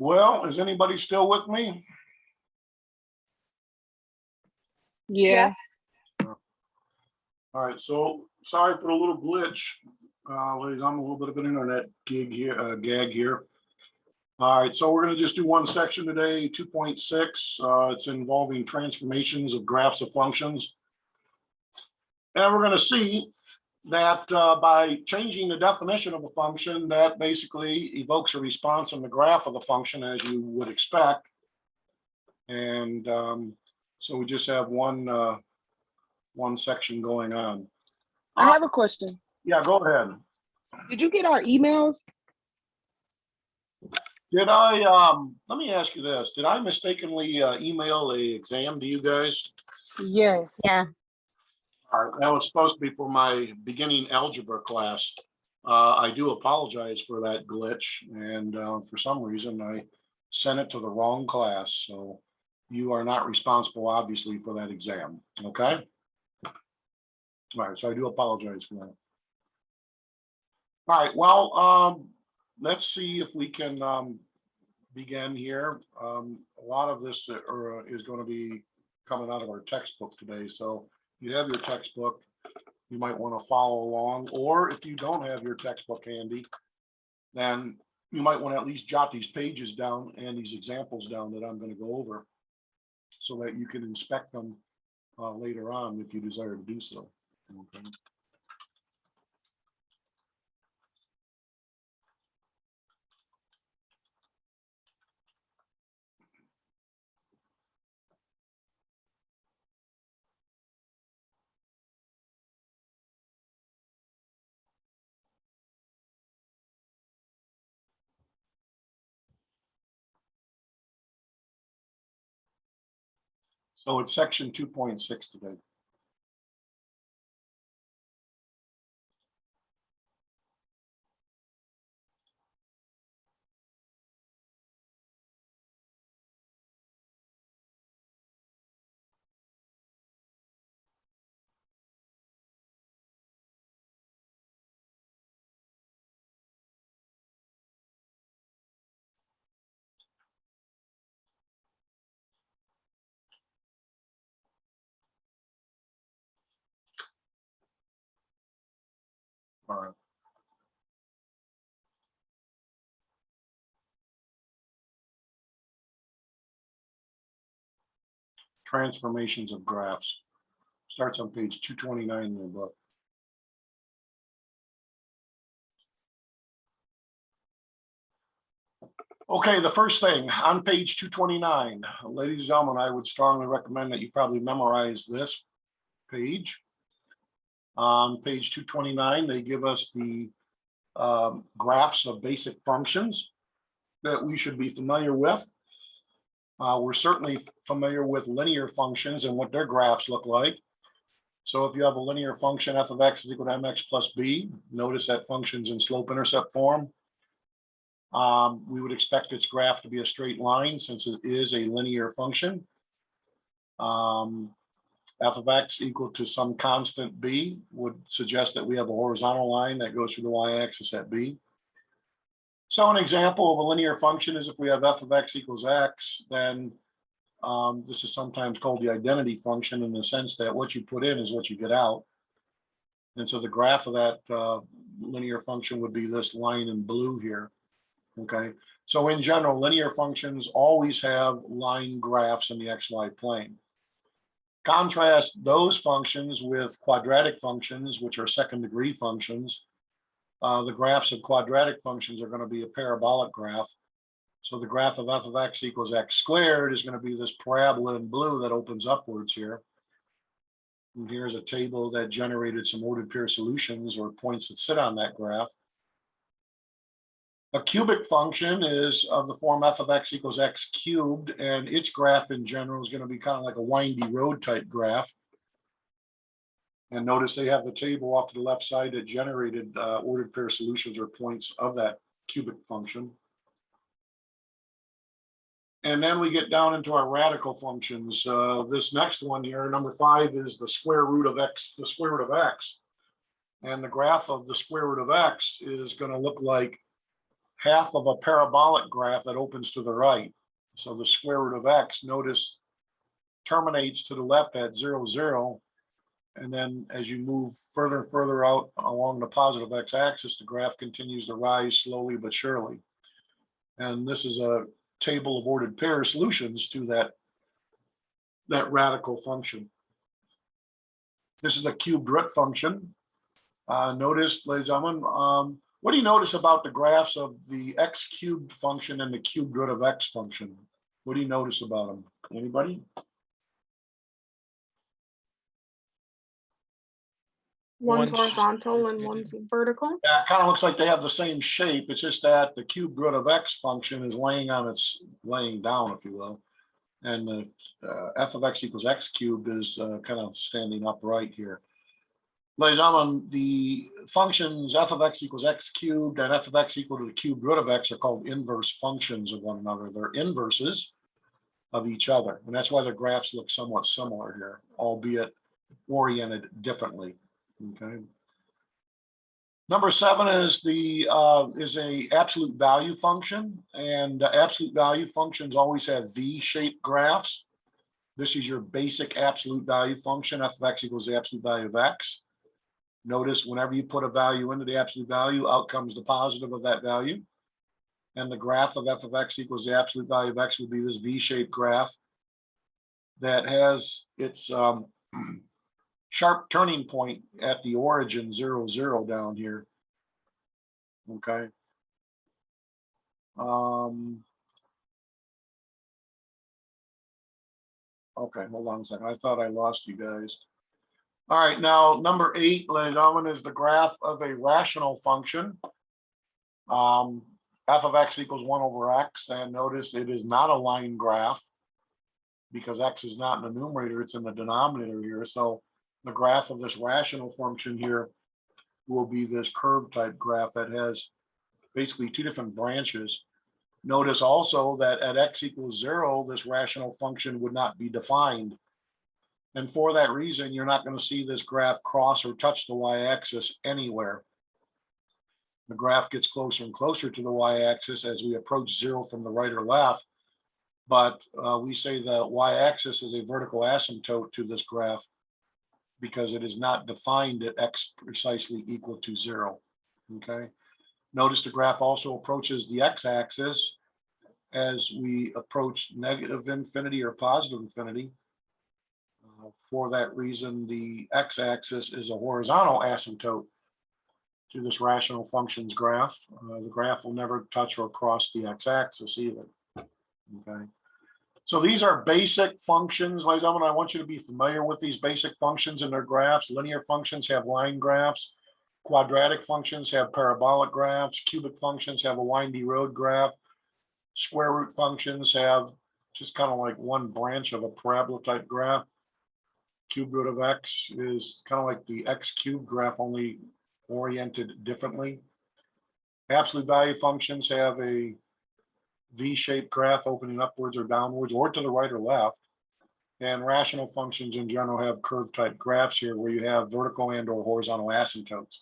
Well, is anybody still with me? Yes. All right, so sorry for the little glitch. Ladies, I'm a little bit of an internet gag here. All right, so we're going to just do one section today, 2.6. It's involving transformations of graphs of functions. And we're going to see that by changing the definition of a function, that basically evokes a response in the graph of the function, as you would expect. And so we just have one section going on. I have a question. Yeah, go ahead. Did you get our emails? Did I, let me ask you this. Did I mistakenly email a exam to you guys? Yes. Yeah. All right, that was supposed to be for my beginning algebra class. I do apologize for that glitch, and for some reason I sent it to the wrong class. So you are not responsible, obviously, for that exam. Okay. All right, so I do apologize for that. All right, well, let's see if we can begin here. A lot of this is going to be coming out of our textbook today. So if you have your textbook, you might want to follow along, or if you don't have your textbook handy, then you might want to at least jot these pages down and these examples down that I'm going to go over so that you can inspect them later on if you desire to do so. Okay. So it's section 2.6 today. All right. Transformations of graphs. Starts on page 229 in the book. Okay, the first thing on page 229, ladies and gentlemen, I would strongly recommend that you probably memorize this page. On page 229, they give us the graphs of basic functions that we should be familiar with. We're certainly familiar with linear functions and what their graphs look like. So if you have a linear function, f of x is equal to mx plus b, notice that function's in slope-intercept form. We would expect its graph to be a straight line since it is a linear function. F of x equal to some constant b would suggest that we have a horizontal line that goes through the y-axis at b. So an example of a linear function is if we have f of x equals x, then this is sometimes called the identity function in the sense that what you put in is what you get out. And so the graph of that linear function would be this line in blue here. Okay, so in general, linear functions always have line graphs in the xy plane. Contrast those functions with quadratic functions, which are second-degree functions. The graphs of quadratic functions are going to be a parabolic graph. So the graph of f of x equals x squared is going to be this parabola in blue that opens upwards here. And here's a table that generated some ordered pair solutions or points that sit on that graph. A cubic function is of the form f of x equals x cubed, and its graph in general is going to be kind of like a windy road type graph. And notice they have the table off to the left side that generated ordered pair solutions or points of that cubic function. And then we get down into our radical functions. This next one here, number 5, is the square root of x, the square root of x. And the graph of the square root of x is going to look like half of a parabolic graph that opens to the right. So the square root of x, notice, terminates to the left at 0, 0. And then as you move further and further out along the positive x-axis, the graph continues to rise slowly but surely. And this is a table of ordered pair solutions to that radical function. This is a cubed root function. Notice, ladies and gentlemen, what do you notice about the graphs of the x cubed function and the cubed root of x function? What do you notice about them? Anybody? One's horizontal and one's vertical. Yeah, it kind of looks like they have the same shape. It's just that the cubed root of x function is laying down, if you will. And the f of x equals x cubed is kind of standing upright here. Ladies and gentlemen, the functions f of x equals x cubed and f of x equal to the cubed root of x are called inverse functions of one another. They're inverses of each other. And that's why the graphs look somewhat similar here, albeit oriented differently. Okay. Number 7 is a absolute value function, and absolute value functions always have V-shaped graphs. This is your basic absolute value function. F of x equals the absolute value of x. Notice whenever you put a value into the absolute value, out comes the positive of that value. And the graph of f of x equals the absolute value of x would be this V-shaped graph that has its sharp turning point at the origin 0, 0 down here. Okay. Okay, hold on a second. I thought I lost you guys. All right, now number 8, ladies and gentlemen, is the graph of a rational function. F of x equals 1 over x, and notice it is not a line graph because x is not in the numerator, it's in the denominator here. So the graph of this rational function here will be this curve type graph that has basically 2 different branches. Notice also that at x equals 0, this rational function would not be defined. And for that reason, you're not going to see this graph cross or touch the y-axis anywhere. The graph gets closer and closer to the y-axis as we approach 0 from the right or left. But we say the y-axis is a vertical asymptote to this graph because it is not defined at x precisely equal to 0. Okay. Notice the graph also approaches the x-axis as we approach negative infinity or positive infinity. For that reason, the x-axis is a horizontal asymptote to this rational functions graph. The graph will never touch or cross the x-axis either. Okay. So these are basic functions, ladies and gentlemen. I want you to be familiar with these basic functions and their graphs. Linear functions have line graphs. Quadratic functions have parabolic graphs. Cubic functions have a windy road graph. Square root functions have just kind of like one branch of a parabola type graph. Cube root of x is kind of like the x cubed graph, only oriented differently. Absolute value functions have a V-shaped graph opening upwards or downwards or to the right or left. And rational functions in general have curve type graphs here where you have vertical and or horizontal asymptotes.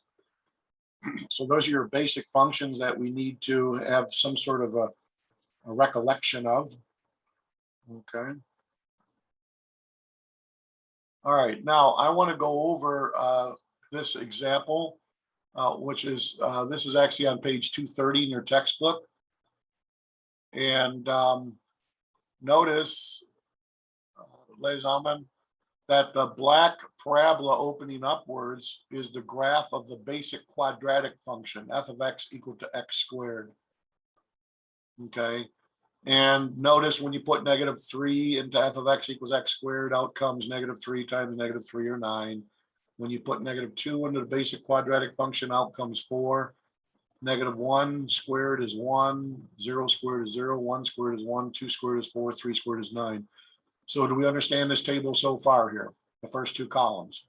So those are your basic functions that we need to have some sort of a recollection of. Okay. All right, now I want to go over this example, which is, this is actually on page 230 in your textbook. And notice, ladies and gentlemen, that the black parabola opening upwards is the graph of the basic quadratic function, f of x equal to x squared. Okay. And notice when you put -3 into f of x equals x squared, out comes -3 times -3 or 9. When you put -2 into the basic quadratic function, out comes 4. -1 squared is 1, 0 squared is 0, 1 squared is 1, 2 squared is 4, 3 squared is 9. So do we understand this table so far here, the first 2 columns?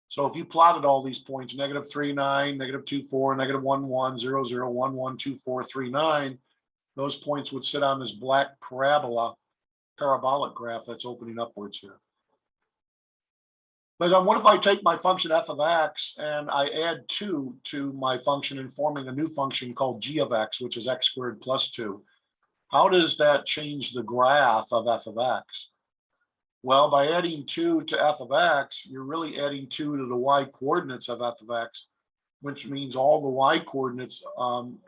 So if you plotted all these points, -3, 9, -2, 4, -1, 1, 0, 0, 1, 1, 2, 4, 3, 9, those points would sit on this black parabolic graph that's opening upwards here. But what if I take my function f of x and I add 2 to my function and forming a new function called g of x, which is x squared plus 2? How does that change the graph of f of x? Well, by adding 2 to f of x, you're really adding 2 to the y coordinates of f of x, which means all the y coordinates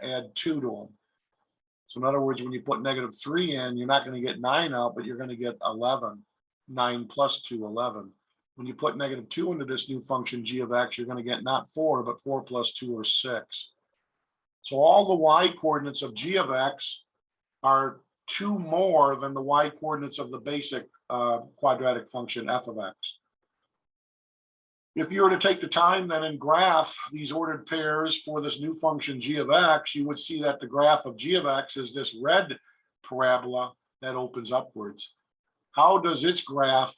add 2 to them. So in other words, when you put -3 in, you're not going to get 9 out, but you're going to get 11. 9 plus 2, 11. When you put -2 into this new function g of x, you're going to get not 4, but 4 plus 2 or 6. So all the y coordinates of g of x are 2 more than the y coordinates of the basic quadratic function f of x. If you were to take the time then and graph these ordered pairs for this new function g of x, you would see that the graph of g of x is this red parabola that opens upwards. How does its graph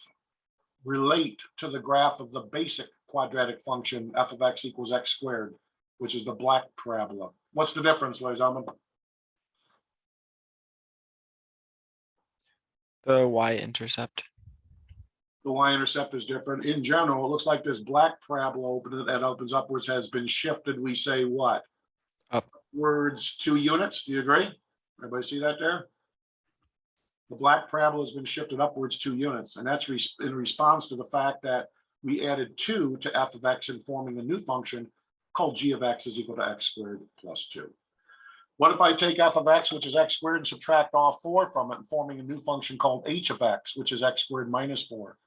relate to the graph of the basic quadratic function f of x equals x squared, which is the black parabola? What's the difference, ladies and gentlemen? The y-intercept. The y-intercept is different. In general, it looks like this black parabola that opens upwards has been shifted. We say what? Upwards 2 units. Do you agree? Everybody see that there? The black parabola has been shifted upwards 2 units, and that's in response to the fact that we added 2 to f of x and forming a new function called g of x is equal to x squared plus 2. What if I take f of x, which is x squared, and subtract off 4 from it and forming a new function called h of x, which is x squared minus 4?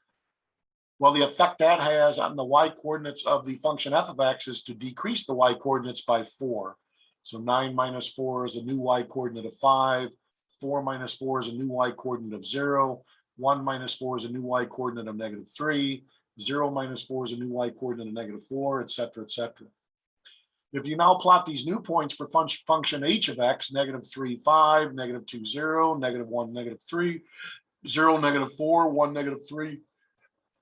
Well, the effect that has on the y coordinates of the function f of x is to decrease the y coordinates by 4. So 9 minus 4 is a new y coordinate of 5. 4 minus 4 is a new y coordinate of 0. 1 minus 4 is a new y coordinate of -3. 0 minus 4 is a new y coordinate of -4, etc., etc. If you now plot these new points for function h of x, -3, 5, -2, 0, -1, -3, 0, -4, 1, -3,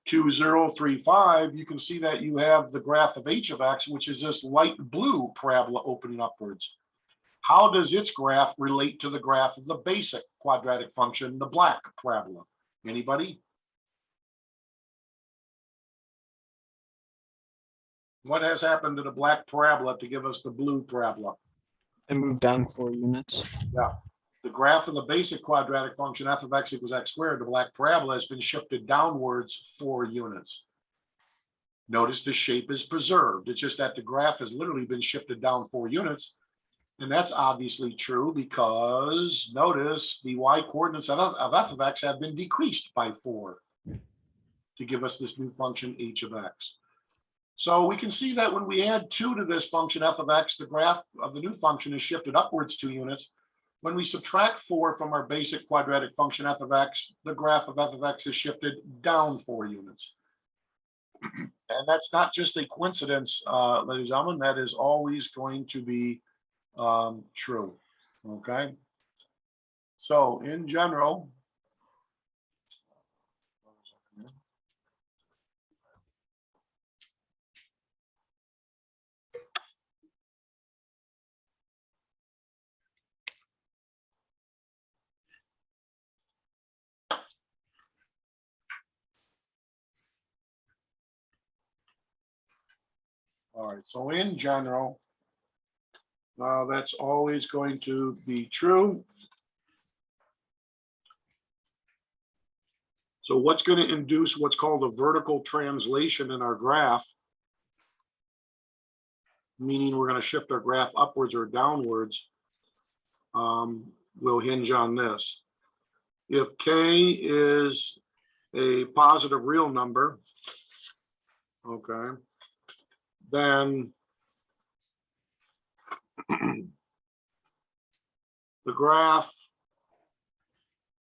2, 0, 3, 5, you can see that you have the graph of h of x, which is this light blue parabola opening upwards. How does its graph relate to the graph of the basic quadratic function, the black parabola? Anybody? What has happened to the black parabola to give us the blue parabola? It moved down 4 units. Yeah. The graph of the basic quadratic function f of x equals x squared, the black parabola, has been shifted downwards 4 units. Notice the shape is preserved. It's just that the graph has literally been shifted down 4 units. And that's obviously true because notice the y coordinates of f of x have been decreased by 4 to give us this new function h of x. So we can see that when we add 2 to this function f of x, the graph of the new function is shifted upwards 2 units. When we subtract 4 from our basic quadratic function f of x, the graph of f of x is shifted down 4 units. And that's not just a coincidence, ladies and gentlemen, that is always going to be true. Okay. So in general, all right, so in general, that's always going to be true. So what's going to induce what's called a vertical translation in our graph, meaning we're going to shift our graph upwards or downwards, will hinge on this. If k is a positive real number, okay, then the graph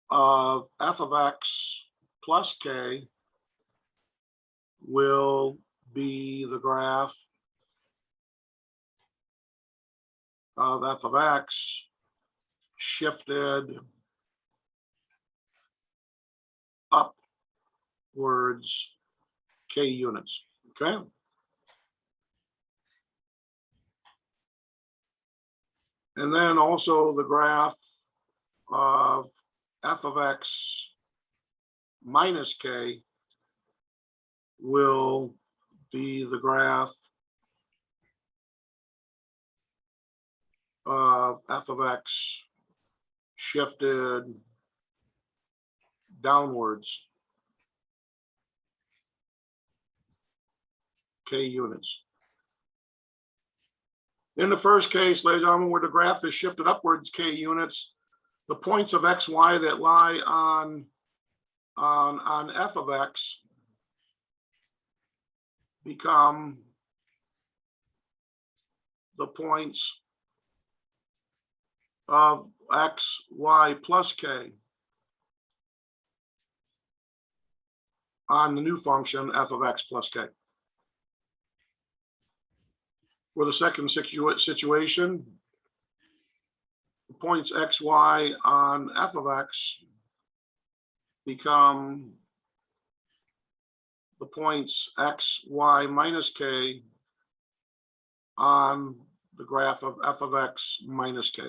of f of x plus k will be the graph of f of x shifted upwards k units, okay? And then also the graph of f of x minus k will be the graph of f of x shifted downwards k units. In the first case, ladies and gentlemen, where the graph is shifted upwards k units, the points of x, y that lie on f of x become the points of x, y plus k on the new function f of x plus k. For the second situation, the points x, y on f of x become the points x, y minus k on the graph of f of x minus k.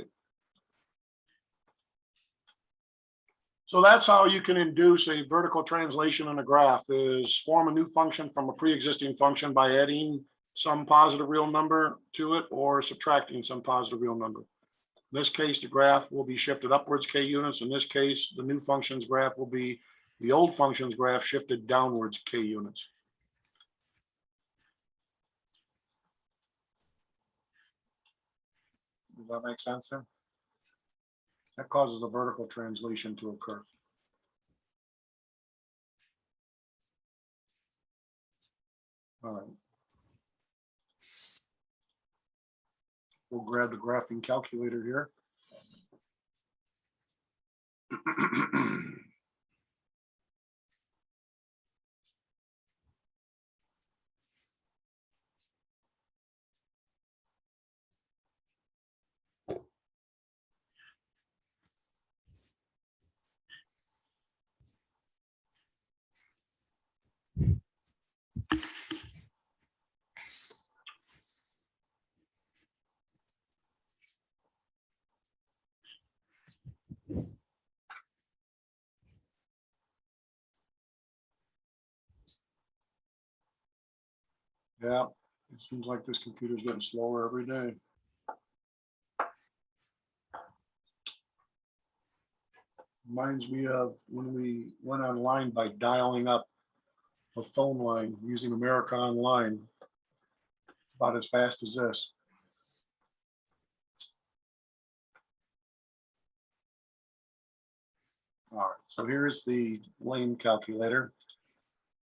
So that's how you can induce a vertical translation in a graph, is form a new function from a pre-existing function by adding some positive real number to it or subtracting some positive real number. In this case, the graph will be shifted upwards k units. In this case, the new function's graph will be the old function's graph shifted downwards k units. Does that make sense then? That causes a vertical translation to occur. All right. We'll grab the graphing calculator here. Yeah, it seems like this computer's getting slower every day. Reminds me of when we went online by dialing up a phone line using America Online. About as fast as this. All right, so here's the lane calculator.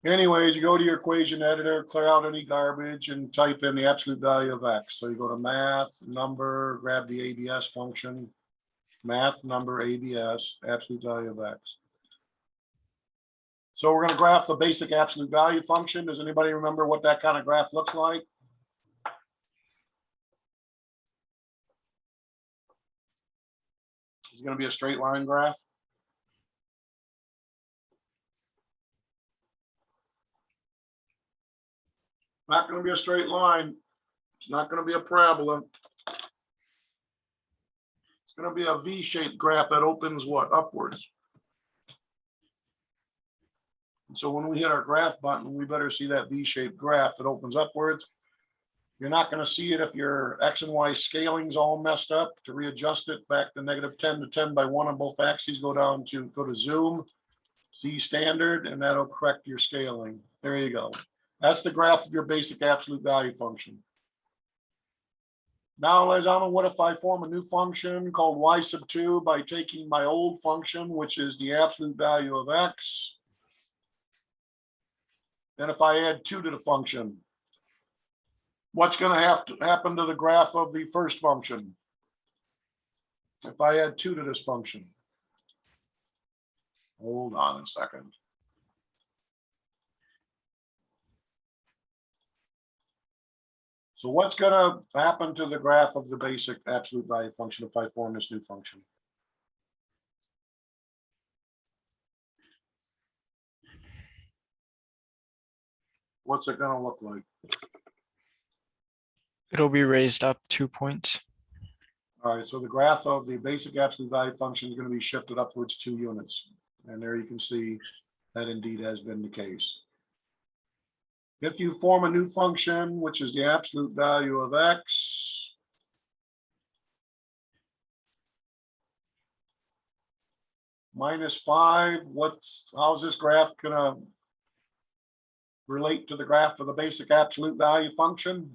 Anyways, you go to your equation editor, clear out any garbage and type in the absolute value of x. So you go to math, number, grab the ABS function, math, number, ABS, absolute value of x. So we're going to graph the basic absolute value function. Does anybody remember what that kind of graph looks like? It's going to be a straight line graph. Not going to be a straight line. It's not going to be a parabola. It's going to be a V-shaped graph that opens what? Upwards. And so when we hit our graph button, we better see that V-shaped graph that opens upwards. You're not going to see it if your X and Y scaling's all messed up. To readjust it back to -10 to 10 by 1 on both axes, go to zoom, see standard, and that'll correct your scaling. There you go. That's the graph of your basic absolute value function. Now, ladies and gentlemen, what if I form a new function called y sub 2 by taking my old function, which is the absolute value of x, and if I add 2 to the function, what's going to have to happen to the graph of the first function if I add 2 to this function? Hold on a second. So what's going to happen to the graph of the basic absolute value function if I form this new function? What's it going to look like? It'll be raised up 2 points. All right, so the graph of the basic absolute value function is going to be shifted upwards 2 units. And there you can see that indeed has been the case. If you form a new function, which is the absolute value of x, minus 5, how's this graph gonna relate to the graph of the basic absolute value function?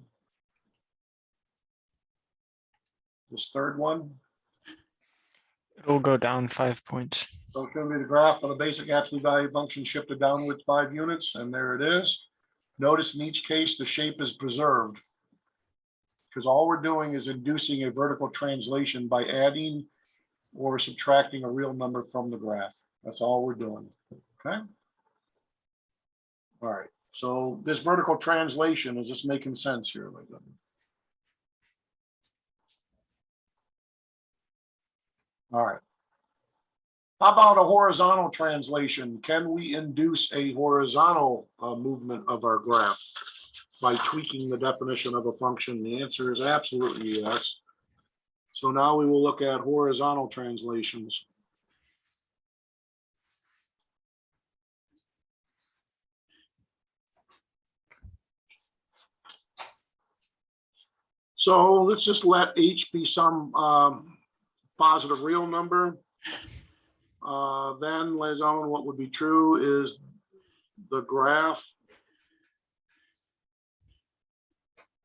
This third one. It'll go down 5 points. So it's going to be the graph of the basic absolute value function shifted downwards 5 units, and there it is. Notice in each case, the shape is preserved because all we're doing is inducing a vertical translation by adding or subtracting a real number from the graph. That's all we're doing, okay? All right, so this vertical translation, is this making sense here? All right. How about a horizontal translation? Can we induce a horizontal movement of our graph by tweaking the definition of a function? The answer is absolutely yes. So now we will look at horizontal translations. So let's just let h be some positive real number. Then, ladies and gentlemen, what would be true is the graph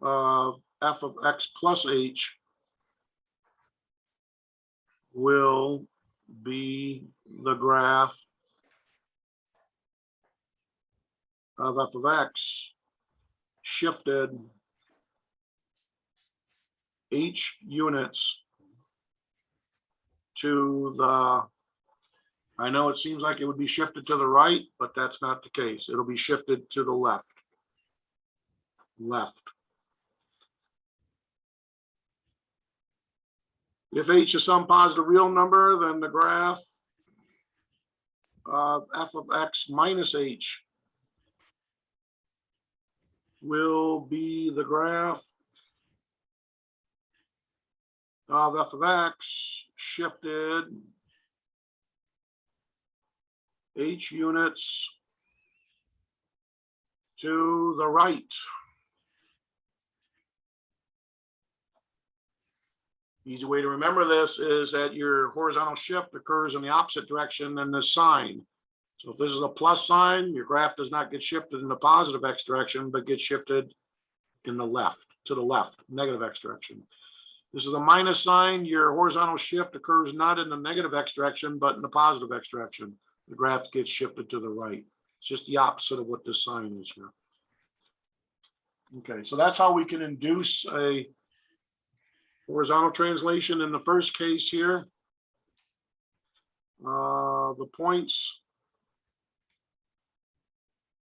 of f of x plus h will be the graph of f of x shifted h units to the, I know it seems like it would be shifted to the right, but that's not the case. It'll be shifted to the left. If h is some positive real number, then the graph of f of x minus h will be the graph of f of x shifted h units to the right. Easy way to remember this is that your horizontal shift occurs in the opposite direction than the sign. So if this is a plus sign, your graph does not get shifted in the positive x direction, but gets shifted in the left, to the left, negative x direction. This is a minus sign, your horizontal shift occurs not in the negative x direction, but in the positive x direction. The graph gets shifted to the right. It's just the opposite of what this sign is here. Okay, so that's how we can induce a horizontal translation in the first case here. The points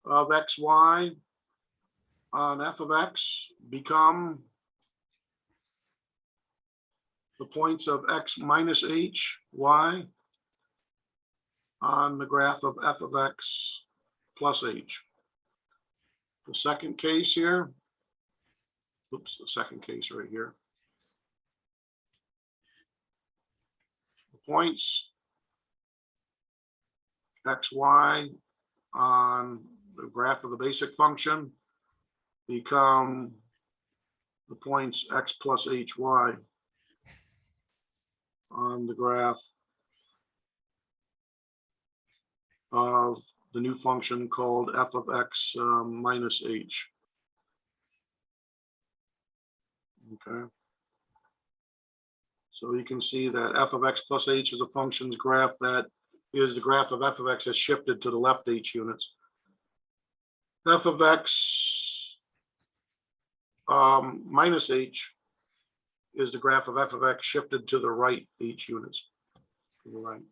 of xy on f of x become the points of x minus h, y on the graph of f of x plus h. The second case here, oops, the second case right here. The points xy on the graph of the basic function become the points x plus hy on the graph of the new function called f of x minus h. Okay. So you can see that f of x plus h is a function's graph that is the graph of f of x that's shifted to the left h units. F of x minus h is the graph of f of x shifted to the right h units. To the right.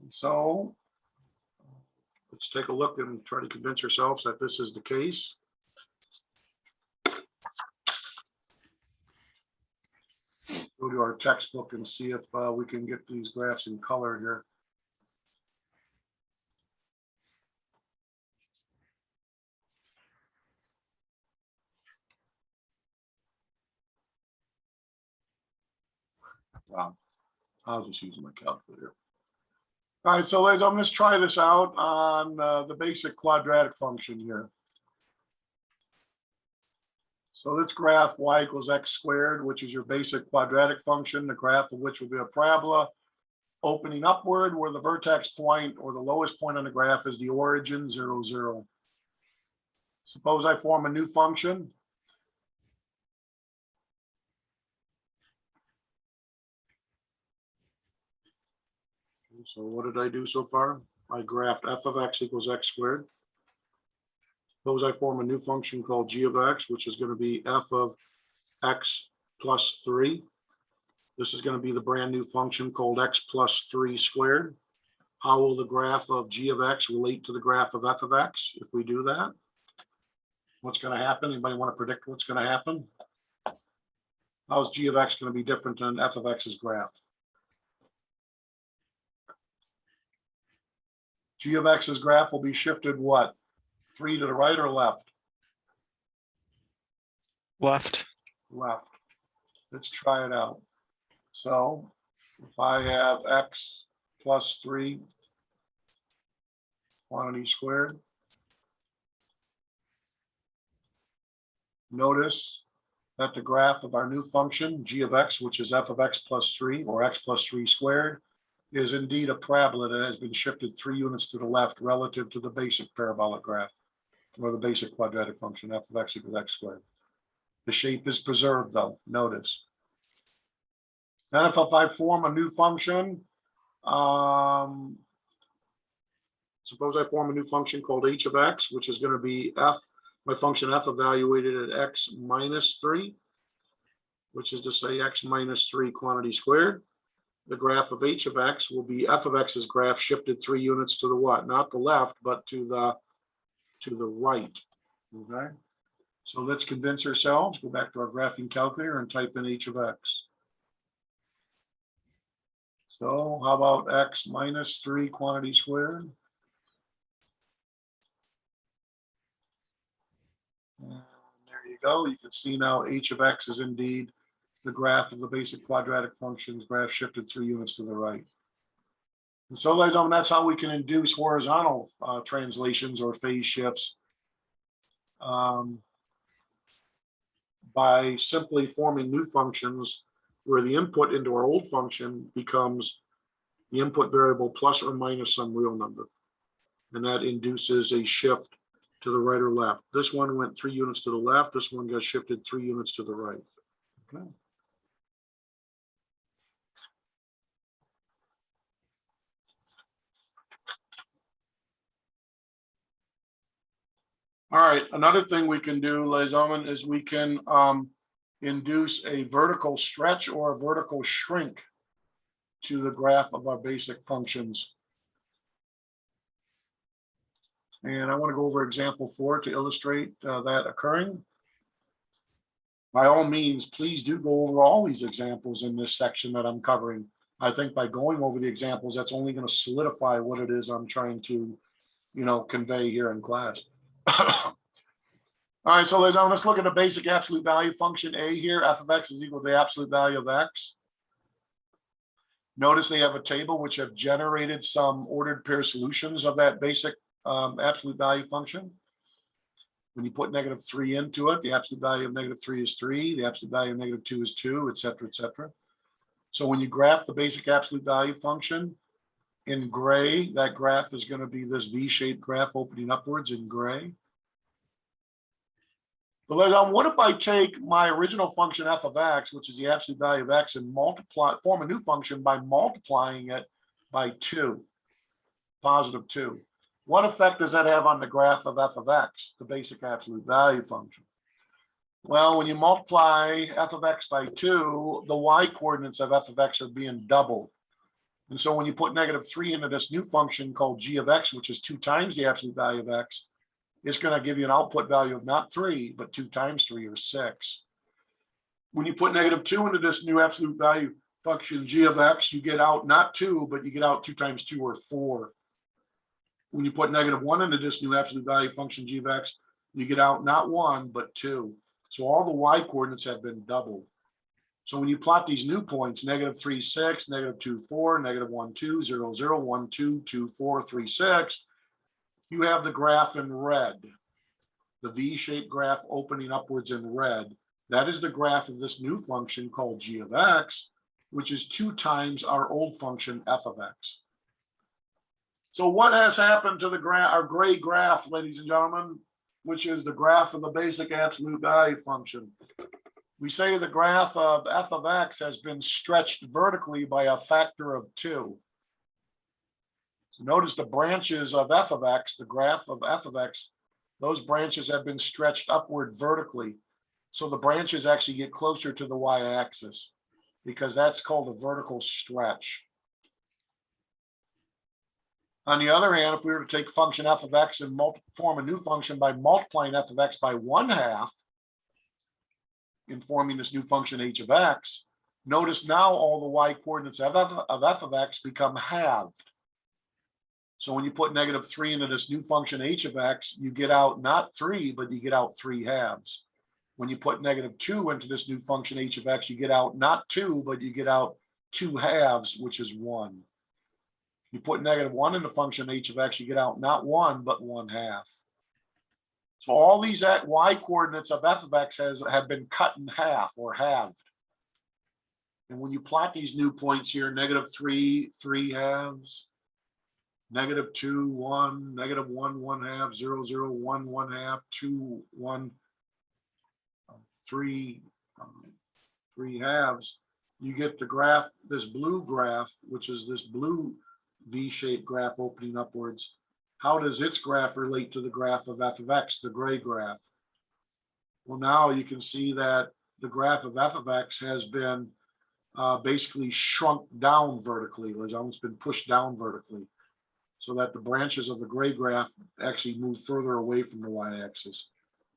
So let's take a look and try to convince ourselves that this is the case. Go to our textbook and see if we can get these graphs in color here. Wow, I was just using my calculator. All right, so let's, I'm just try this out on the basic quadratic function here. So let's graph y equals x squared, which is your basic quadratic function, the graph of which will be a parabola opening upward where the vertex point or the lowest point on the graph is the origin 0, 0. Suppose I form a new function. So what did I do so far? I graphed f of x equals x squared. Suppose I form a new function called g of x, which is going to be f of x plus 3. This is going to be the brand new function called x plus 3 squared. How will the graph of g of x relate to the graph of f of x if we do that? What's going to happen? Anybody want to predict what's going to happen? How's g of x going to be different than f of x's graph? G of x's graph will be shifted what? 3 to the right or left? Left. Left. Let's try it out. So if I have x plus 3 quantity squared, notice that the graph of our new function, g of x, which is f of x plus 3 or x plus 3 squared, is indeed a parabola that has been shifted 3 units to the left relative to the basic parabolic graph or the basic quadratic function, f of x equals x squared. The shape is preserved though, notice. Then if I form a new function, suppose I form a new function called h of x, which is going to be f, my function f evaluated at x minus 3, which is to say x minus 3 quantity squared. The graph of h of x will be f of x's graph shifted 3 units to the what? Not the left, but to the right. Okay. So let's convince ourselves, go back to our graphing calculator and type in h of x. So how about x minus 3 quantity squared? And there you go. You can see now h of x is indeed the graph of the basic quadratic functions, graph shifted 3 units to the right. And so, ladies and gentlemen, that's how we can induce horizontal translations or phase shifts by simply forming new functions where the input into our old function becomes the input variable plus or minus some real number. And that induces a shift to the right or left. This one went 3 units to the left. This one got shifted 3 units to the right. Okay. All right, another thing we can do, ladies and gentlemen, is we can induce a vertical stretch or a vertical shrink to the graph of our basic functions. And I want to go over example 4 to illustrate that occurring. By all means, please do go over all these examples in this section that I'm covering. I think by going over the examples, that's only going to solidify what it is I'm trying to, convey here in class. All right, so let's look at the basic absolute value function A here. F of x is equal to the absolute value of x. Notice they have a table which have generated some ordered pair solutions of that basic absolute value function. When you put -3 into it, the absolute value of -3 is 3, the absolute value of -2 is 2, et cetera, et cetera. So when you graph the basic absolute value function in gray, that graph is going to be this V-shaped graph opening upwards in gray. But what if I take my original function f of x, which is the absolute value of x, and form a new function by multiplying it by 2, positive 2? What effect does that have on the graph of f of x, the basic absolute value function? Well, when you multiply f of x by 2, the y coordinates of f of x are being doubled. And so when you put -3 into this new function called g of x, which is 2 times the absolute value of x, it's going to give you an output value of not 3, but 2 times 3 or 6. When you put -2 into this new absolute value function g of x, you get out not 2, but you get out 2 times 2 or 4. When you put -1 into this new absolute value function g of x, you get out not 1, but 2. So all the y coordinates have been doubled. So when you plot these new points, -3, 6, -2, 4, -1, 2, 0, 0, 1, 2, 2, 4, 3, 6, you have the graph in red, the V-shaped graph opening upwards in red. That is the graph of this new function called g of x, which is 2 times our old function f of x. So what has happened to the graph, our gray graph, ladies and gentlemen, which is the graph of the basic absolute value function? We say the graph of f of x has been stretched vertically by a factor of 2. So notice the branches of f of x, the graph of f of x, those branches have been stretched upward vertically. So the branches actually get closer to the y-axis because that's called a vertical stretch. On the other hand, if we were to take function f of x and form a new function by multiplying f of x by 1/2, in forming this new function h of x, notice now all the y coordinates of f of x become halved. So when you put -3 into this new function h of x, you get out not 3, but you get out 3/2. When you put -2 into this new function h of x, you get out not 2, but you get out 2/2, which is 1. You put -1 in the function h of x, you get out not 1, but 1/2. So all these y coordinates of f of x have been cut in half or halved. And when you plot these new points here, -3, 3/2, -2, 1, -1, 1/2, 0, 0, 1, 1/2, 2, 1, 3, 3/2, you get the graph, this blue graph, which is this blue V-shaped graph opening upwards. How does its graph relate to the graph of f of x, the gray graph? Well, now you can see that the graph of f of x has been basically shrunk down vertically. It's almost been pushed down vertically, so that the branches of the gray graph actually move further away from the y-axis.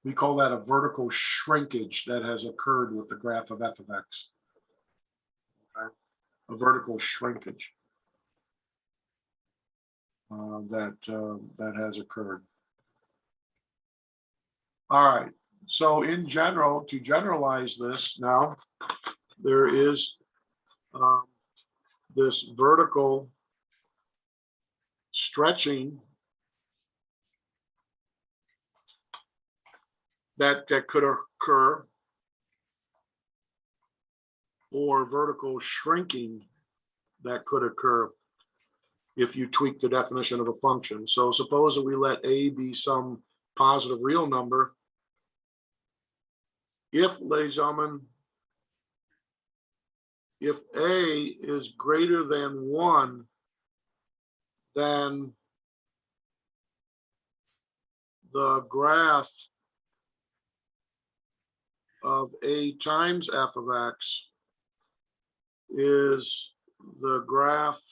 We call that a vertical shrinkage that has occurred with the graph of f of x. Okay? A vertical shrinkage. That has occurred. All right. So in general, to generalize this now, there is this vertical stretching that could occur, or vertical shrinking that could occur if you tweak the definition of a function. So suppose that we let a be some positive real number. If, ladies and gentlemen, if a is greater than 1, then the graph of a times f of x is the graph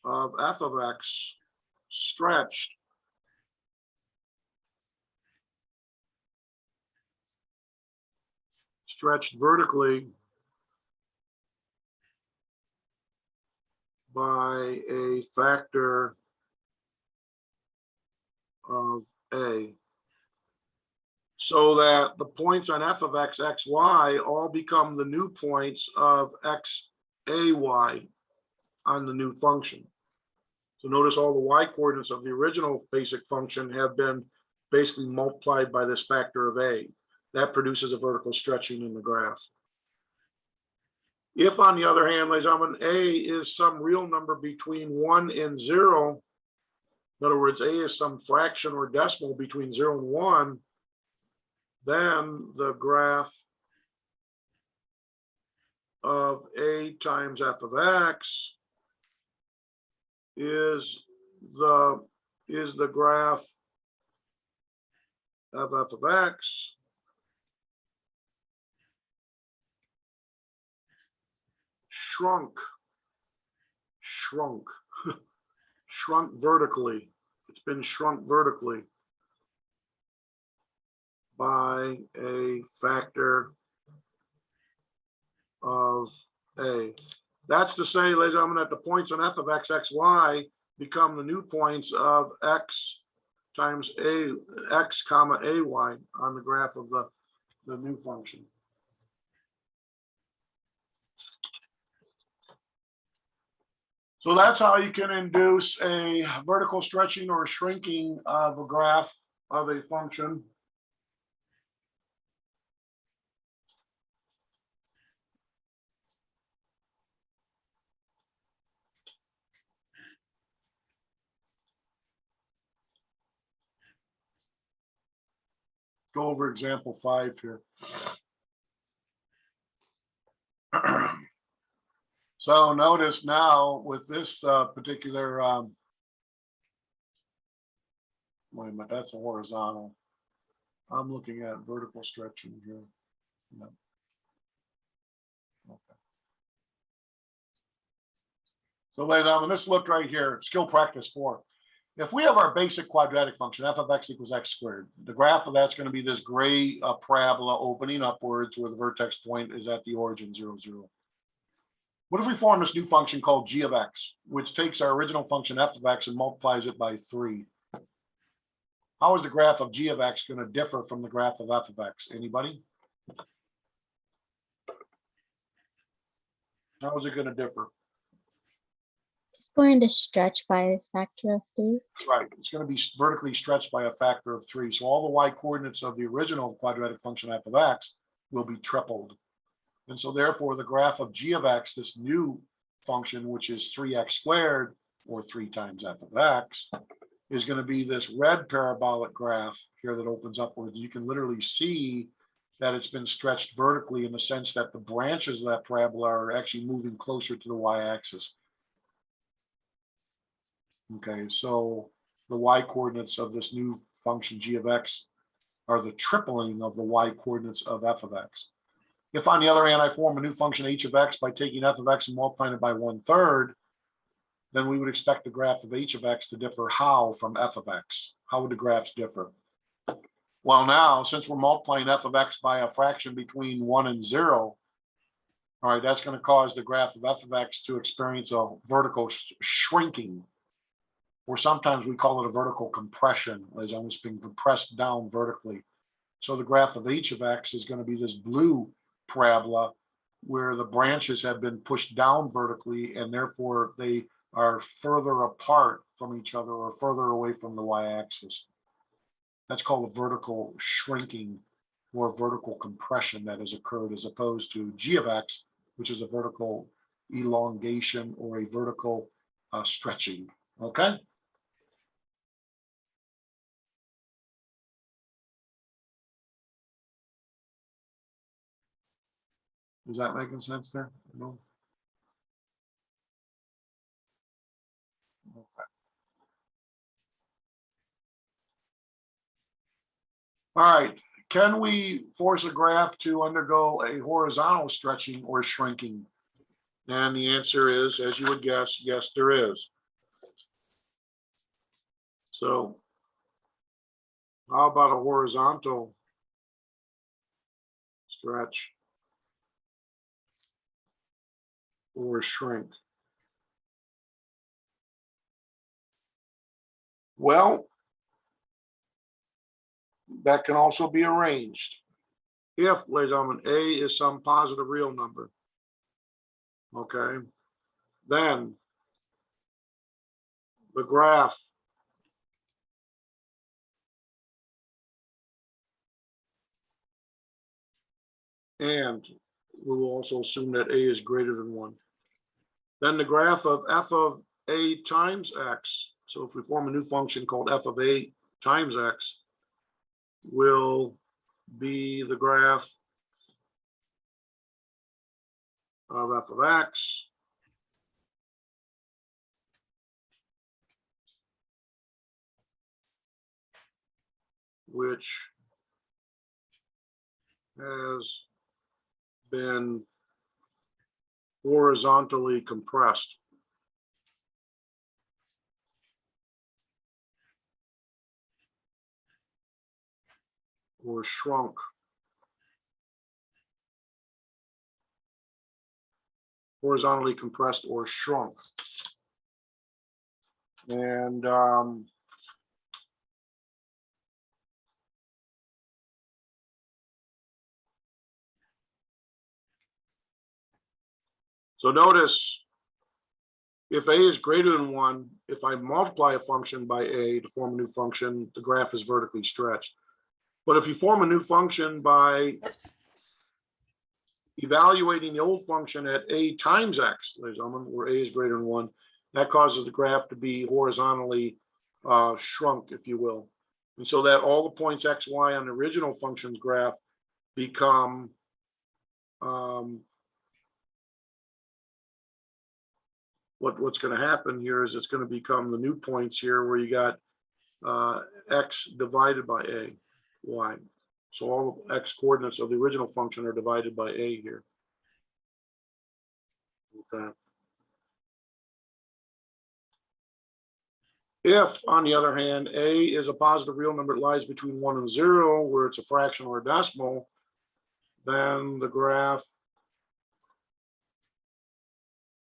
of f of x stretched vertically by a factor of a, so that the points on f of x, x, y all become the new points of x, a, y on the new function. So notice all the y coordinates of the original basic function have been basically multiplied by this factor of a. That produces a vertical stretching in the graph. If, on the other hand, ladies and gentlemen, a is some real number between 1 and 0, in other words, a is some fraction or decimal between 0 and 1, then the graph of a times f of x is the graph of f of x shrunk vertically. It's been shrunk vertically by a factor of a. That's to say, ladies and gentlemen, that the points on f of x, x, y become the new points of x times a, x comma ay on the graph of the new function. So that's how you can induce a vertical stretching or shrinking of a graph of a function. Go over example 5 here. So notice now with this particular, wait a minute, that's a horizontal. I'm looking at vertical stretching here. No. Okay. So ladies and gentlemen, let's look right here, skill practice 4. If we have our basic quadratic function, f of x equals x squared, the graph of that's going to be this gray parabola opening upwards where the vertex point is at the origin 0, 0. What if we form this new function called g of x, which takes our original function f of x and multiplies it by 3? How is the graph of g of x going to differ from the graph of f of x? Anybody? How is it going to differ? It's going to stretch by a factor of 3. That's right. It's going to be vertically stretched by a factor of 3. So all the y coordinates of the original quadratic function f of x will be tripled. And so therefore the graph of g of x, this new function, which is 3x squared or 3 times f of x, is going to be this red parabolic graph here that opens upwards. You can literally see that it's been stretched vertically in the sense that the branches of that parabola are actually moving closer to the y-axis. Okay, so the y coordinates of this new function g of x are the tripling of the y coordinates of f of x. If on the other hand I form a new function h of x by taking f of x and multiplying it by 1/3, then we would expect the graph of h of x to differ how from f of x? How would the graphs differ? Well, now, since we're multiplying f of x by a fraction between 1 and 0, all right, that's going to cause the graph of f of x to experience a vertical shrinking, or sometimes we call it a vertical compression, as almost being compressed down vertically. So the graph of h of x is going to be this blue parabola where the branches have been pushed down vertically, and therefore they are further apart from each other or further away from the y-axis. That's called a vertical shrinking or vertical compression that has occurred, as opposed to g of x, which is a vertical elongation or a vertical stretching. Okay. Is that making sense there? No? Okay. All right. Can we force a graph to undergo a horizontal stretching or shrinking? And the answer is, as you would guess, yes, there is. So how about a horizontal stretch or shrink? Well, that can also be arranged if, ladies and gentlemen, a is some positive real number. Okay, then the graph and we will also assume that a is greater than 1. Then the graph of f of a times x, so if we form a new function called f of a times x, will be the graph of f of x which has been horizontally compressed. Or shrunk. Horizontally compressed or shrunk. And so notice if a is greater than 1, if I multiply a function by a to form a new function, the graph is vertically stretched. But if you form a new function by evaluating the old function at a times x, ladies and gentlemen, where a is greater than 1, that causes the graph to be horizontally shrunk, if you will. And so that all the points x, y on the original function's graph become what's going to happen here is it's going to become the new points here where you got x divided by a, y. So all the x coordinates of the original function are divided by a here. Okay. If, on the other hand, a is a positive real number that lies between 1 and 0, where it's a fraction or a decimal, then the graph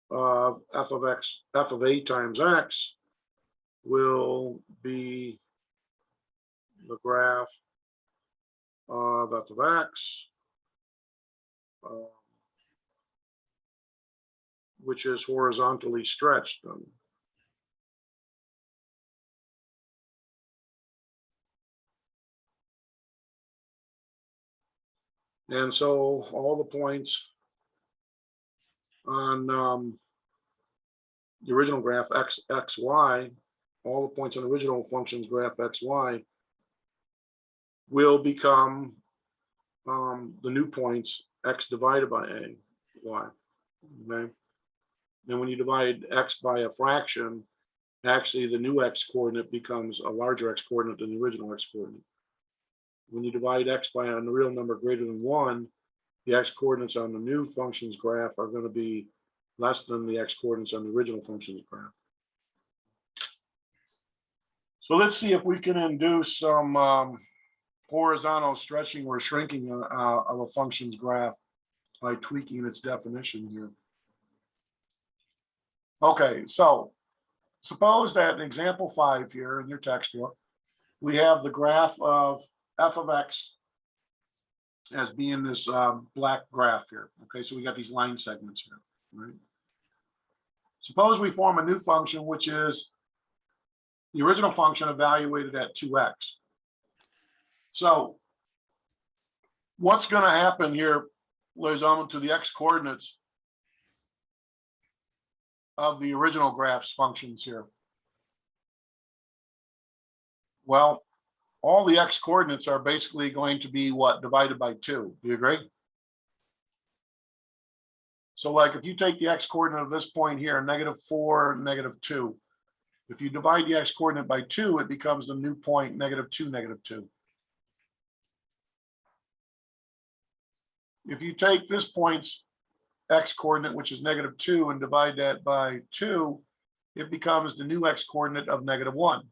of f of a times x will be the graph of f of x, which is horizontally stretched. And so all the points on the original graph x, x, y, all the points on the original function's graph x, y will become the new points x divided by a, y. Okay. And when you divide x by a fraction, actually the new x coordinate becomes a larger x coordinate than the original x coordinate. When you divide x by a real number greater than 1, the x coordinates on the new function's graph are going to be less than the x coordinates on the original function's graph. So let's see if we can induce some horizontal stretching or shrinking of a function's graph by tweaking its definition here. Okay, so suppose that in example 5 here in your textbook, we have the graph of f of x as being this black graph here. Okay, so we got these line segments here, right? Suppose we form a new function, which is the original function evaluated at 2x. So what's going to happen here, ladies and gentlemen, to the x coordinates of the original graph's functions here? Well, all the x coordinates are basically going to be what? Divided by 2. Do you agree? So like if you take the x coordinate of this point here, -4, -2. If you divide the x coordinate by 2, it becomes the new point -2, -2. If you take this point's x coordinate, which is -2, and divide that by 2, it becomes the new x coordinate of -1.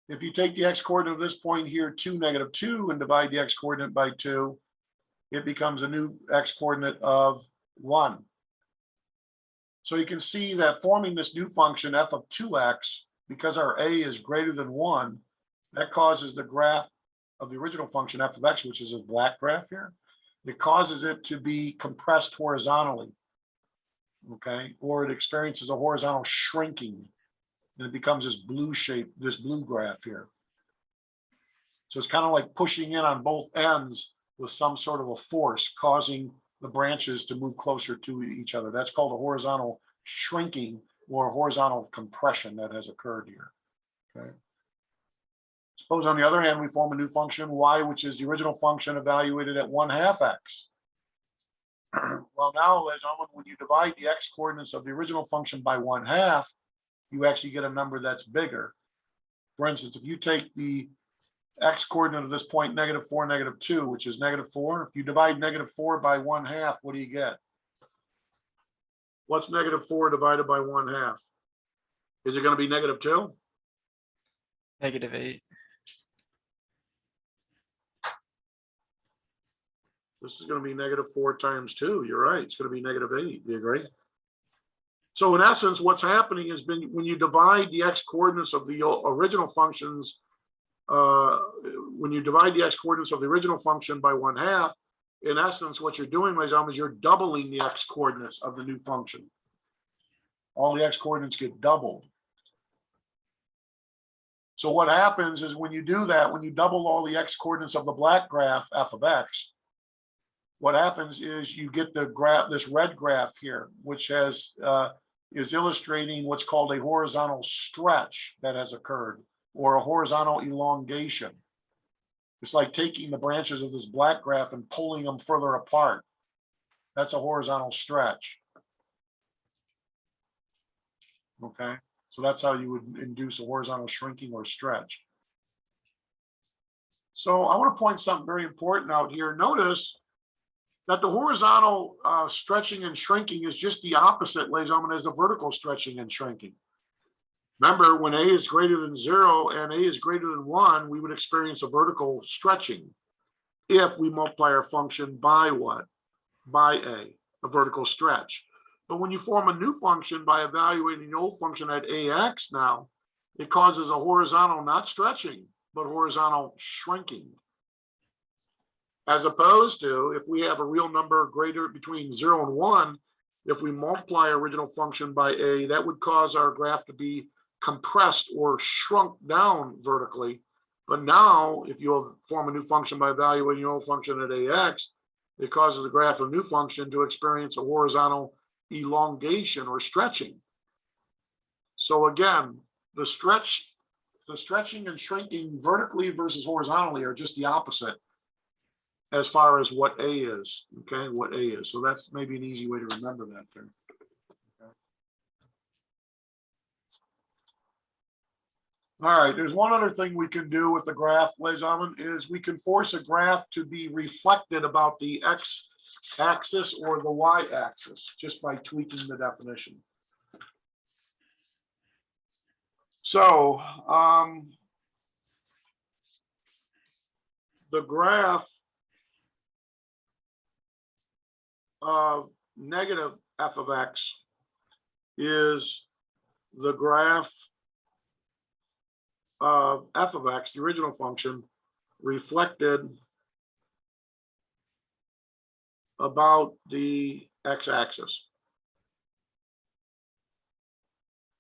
If you take the x coordinate of this point here, 2, -2, and divide the x coordinate by 2, it becomes a new x coordinate of 1. So you can see that forming this new function f of 2x, because our a is greater than 1, that causes the graph of the original function f of x, which is a black graph here, it causes it to be compressed horizontally, okay? Or it experiences a horizontal shrinking, and it becomes this blue shape, this blue graph here. So it's kind of like pushing in on both ends with some sort of a force, causing the branches to move closer to each other. That's called a horizontal shrinking or horizontal compression that has occurred here, okay? Suppose on the other hand, we form a new function y, which is the original function evaluated at 1/2 x. Well, now, ladies and gentlemen, when you divide the x coordinates of the original function by 1/2, you actually get a number that's bigger. For instance, if you take the x coordinate of this point, -4, -2, which is -4, if you divide -4 by 1/2, what do you get? What's -4 divided by 1/2? Is it going to be -2? -8. This is going to be -4 times 2. You're right. It's going to be -8. Do you agree? So in essence, what's happening is when you divide the x coordinates of the original functions, when you divide the x coordinates of the original function by 1/2, in essence, what you're doing, ladies and gentlemen, is you're doubling the x coordinates of the new function. all the x coordinates get doubled. So what happens is when you do that, when you double all the x coordinates of the black graph f of x, what happens is you get the graph, this red graph here, which has is illustrating what's called a horizontal stretch that has occurred, or a horizontal elongation. It's like taking the branches of this black graph and pulling them further apart. That's a horizontal stretch. Okay, so that's how you would induce a horizontal shrinking or stretch. So I want to point something very important out here. Notice that the horizontal stretching and shrinking is just the opposite, ladies and gentlemen, as the vertical stretching and shrinking. Remember, when a is greater than 0 and a is greater than 1, we would experience a vertical stretching if we multiply our function by what? By a vertical stretch. But when you form a new function by evaluating the old function at ax now, it causes a horizontal, not stretching, but horizontal shrinking. As opposed to if we have a real number greater between 0 and 1, if we multiply our original function by a, that would cause our graph to be compressed or shrunk down vertically. But now, if you form a new function by evaluating your old function at ax, it causes the graph of a new function to experience a horizontal elongation or stretching. So again, the stretching and shrinking vertically versus horizontally are just the opposite as far as what a is, okay, what a is. So that's maybe an easy way to remember that there. Okay. All right, there's one other thing we can do with the graph, ladies and gentlemen, is we can force a graph to be reflected about the x-axis or the y-axis just by tweaking the definition. So the graph of negative f of x is the graph of f of x, the original function, reflected about the x-axis.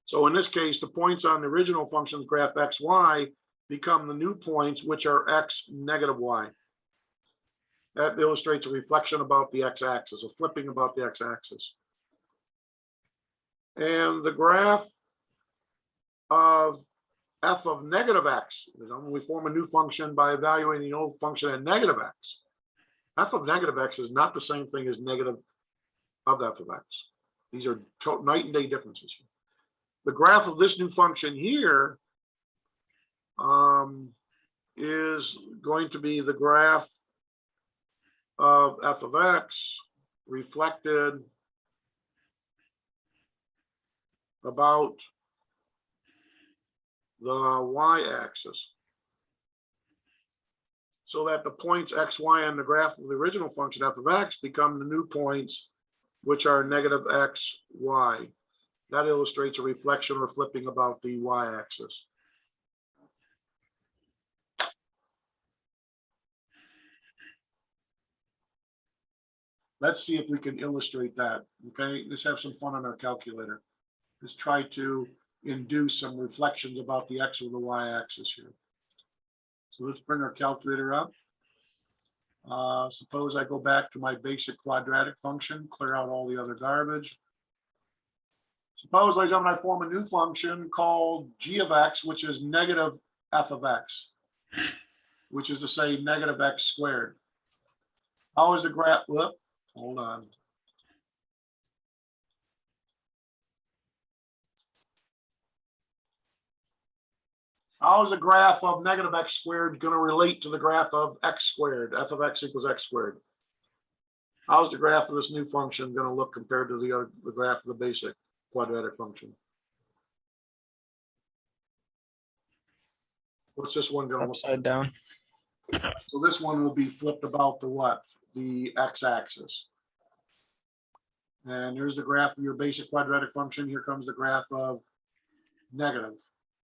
So in this case, the points on the original function's graph xy become the new points, which are x negative y. That illustrates a reflection about the x-axis, a flipping about the x-axis. And the graph of f of negative x, when we form a new function by evaluating the old function at negative x, f of negative x is not the same thing as negative of f of x. These are night and day differences. The graph of this new function here is going to be the graph of f of x reflected about the y-axis, so that the points x, y on the graph of the original function f of x become the new points, which are negative x, y. That illustrates a reflection or flipping about the y-axis. Let's see if we can illustrate that. Okay, let's have some fun on our calculator. Let's try to induce some reflections about the x or the y-axis here. So let's bring our calculator up. Suppose I go back to my basic quadratic function, clear out all the other garbage. Suppose, ladies and gentlemen, I form a new function called g of x, which is negative f of x, which is to say negative x squared. How is the graph? Whoop, hold on. How is the graph of negative x squared going to relate to the graph of x squared? F of x equals x squared. How is the graph of this new function going to look compared to the graph of the basic quadratic function? What's this one going to look like? Upside down. So this one will be flipped about the what? The x-axis. And here's the graph of your basic quadratic function. Here comes the graph of negative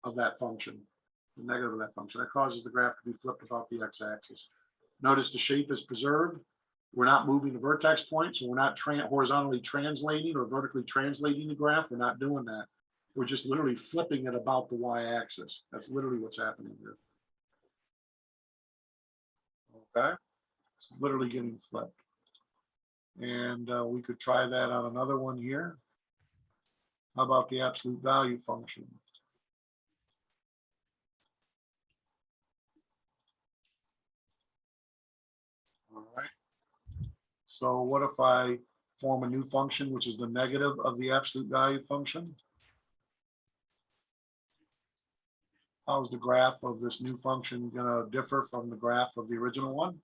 of that function. The negative of that function. That causes the graph to be flipped about the x-axis. Notice the shape is preserved. We're not moving the vertex point, so we're not horizontally translating or vertically translating the graph. We're not doing that. We're just literally flipping it about the y-axis. That's literally what's happening here. Okay, it's literally getting flipped. And we could try that on another one here. How about the absolute value function? All right. So what if I form a new function, which is the negative of the absolute value function? How's the graph of this new function going to differ from the graph of the original one?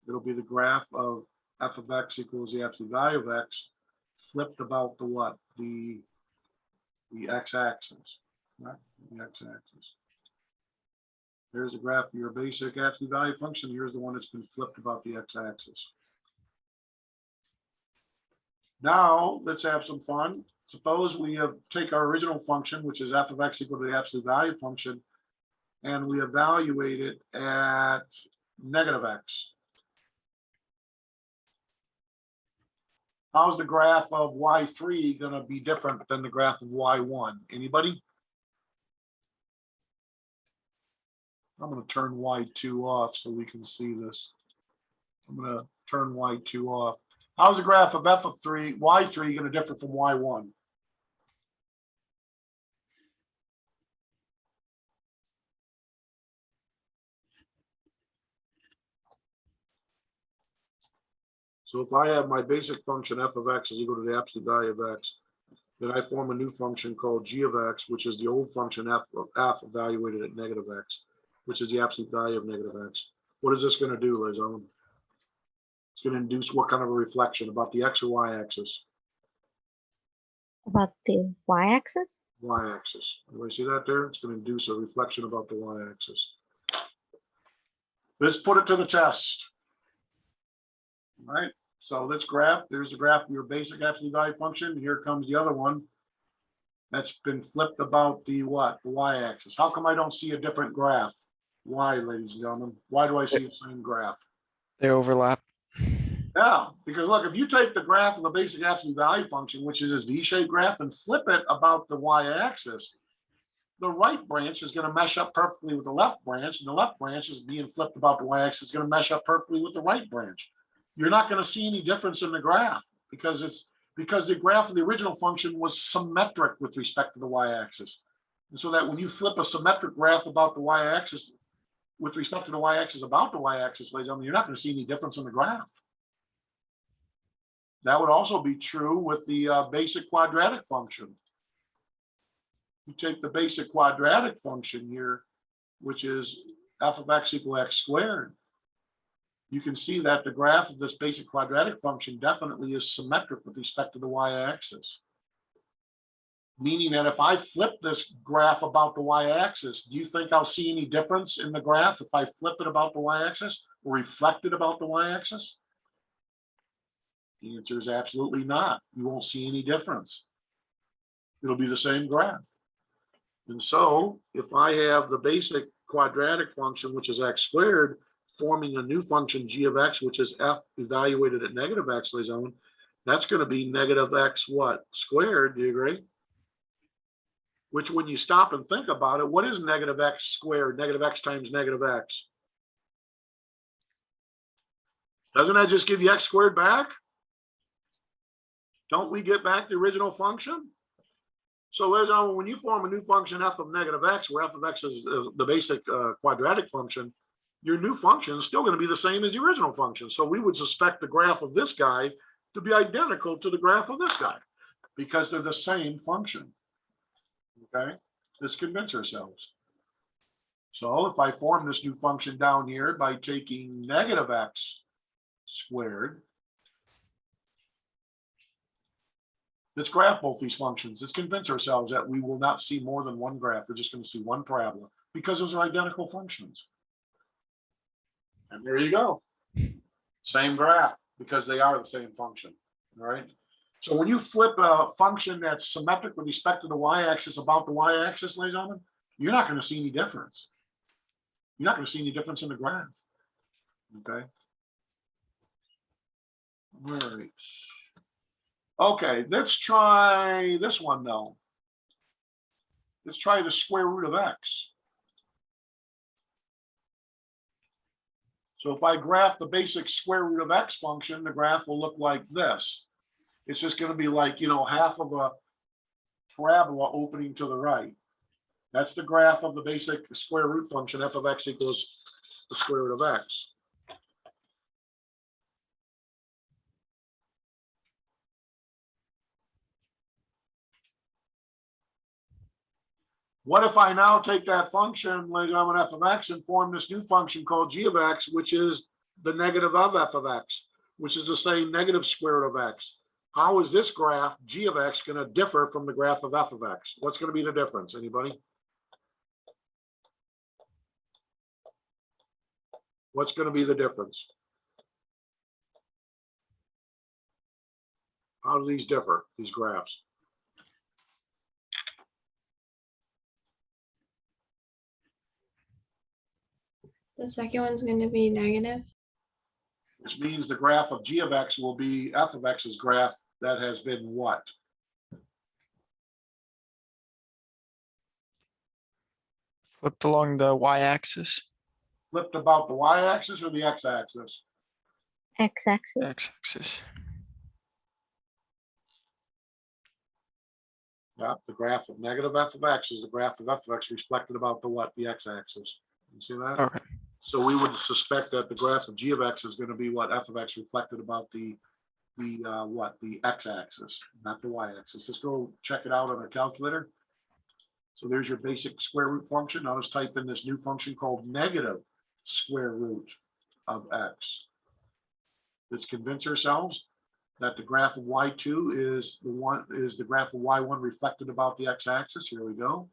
It'll be the graph of f of x equals the absolute value of x flipped about the what? The x-axis, right? The x-axis. Here's the graph of your basic absolute value function. Here's the one that's been flipped about the x-axis. Now, let's have some fun. Suppose we take our original function, which is f of x equal to the absolute value function, and we evaluate it at negative x. How's the graph of y3 going to be different than the graph of y1? Anybody? I'm going to turn y2 off so we can see this. I'm going to turn y2 off. How's the graph of f of y3 going to differ from y1? So if I have my basic function f of x is equal to the absolute value of x, then I form a new function called g of x, which is the old function f evaluated at negative x, which is the absolute value of negative x. What is this going to do, Liz? It's going to induce what kind of a reflection about the x or y-axis? About the y-axis? Y-axis. Everybody see that there? It's going to induce a reflection about the y-axis. Let's put it to the test. All right. So let's graph. There's the graph of your basic absolute value function. Here comes the other one. That's been flipped about the what? The y-axis. How come I don't see a different graph? Why, ladies and gentlemen? Why do I see the same graph? They overlap. Yeah, because look, if you take the graph of the basic absolute value function, which is this V-shaped graph, and flip it about the y-axis, the right branch is going to mesh up perfectly with the left branch, and the left branch is being flipped about the y-axis is going to mesh up perfectly with the right branch. You're not going to see any difference in the graph because the graph of the original function was symmetric with respect to the y-axis. And so that when you flip a symmetric graph about the y-axis with respect to the y-axis about the y-axis, ladies and gentlemen, you're not going to see any difference in the graph. That would also be true with the basic quadratic function. You take the basic quadratic function here, which is f of x equal x squared. You can see that the graph of this basic quadratic function definitely is symmetric with respect to the y-axis. Meaning that if I flip this graph about the y-axis, do you think I'll see any difference in the graph if I flip it about the y-axis or reflect it about the y-axis? The answer is absolutely not. You won't see any difference. It'll be the same graph. And so if I have the basic quadratic function, which is x squared, forming a new function g of x, which is f evaluated at negative x, ladies and gentlemen, that's going to be negative x what? Squared, do you agree? Which when you stop and think about it, what is negative x squared? Negative x times negative x. Doesn't that just give you x squared back? Don't we get back the original function? So ladies and gentlemen, when you form a new function f of negative x, where f of x is the basic quadratic function, your new function is still going to be the same as the original function. So we would suspect the graph of this guy to be identical to the graph of this guy because they're the same function. Okay, let's convince ourselves. So if I form this new function down here by taking negative x squared, let's graph both these functions. Let's convince ourselves that we will not see more than one graph. We're just going to see one parabola because those are identical functions. And there you go. Same graph because they are the same function. All right. So when you flip a function that's symmetric with respect to the y-axis about the y-axis, ladies and gentlemen, you're not going to see any difference. You're not going to see any difference in the graph. Okay. All right. Okay, let's try this one though. Let's try the square root of x. So if I graph the basic square root of x function, the graph will look like this. It's just going to be like, half of a parabola opening to the right. That's the graph of the basic square root function, f of x equals the square root of x. What if I now take that function, like I'm an f of x, and form this new function called g of x, which is the negative of f of x, which is the same negative square root of x. How is this graph, g of x, going to differ from the graph of f of x? What's going to be the difference? Anybody? What's going to be the difference? How do these differ, these graphs? The second one's going to be negative. Which means the graph of g of x will be f of x's graph that has been what? Flipped along the y-axis. Flipped about the y-axis or the x-axis? X-axis. X-axis. Yeah, the graph of negative f of x is the graph of f of x reflected about the what? The x-axis. You see that? Okay. So we would suspect that the graph of g of x is going to be what? F of x reflected about the what? The x-axis, not the y-axis. Let's go check it out on our calculator. So there's your basic square root function. Now let's type in this new function called negative square root of x. Let's convince ourselves that the graph of y2 is the graph of y1 reflected about the x-axis. Here we go.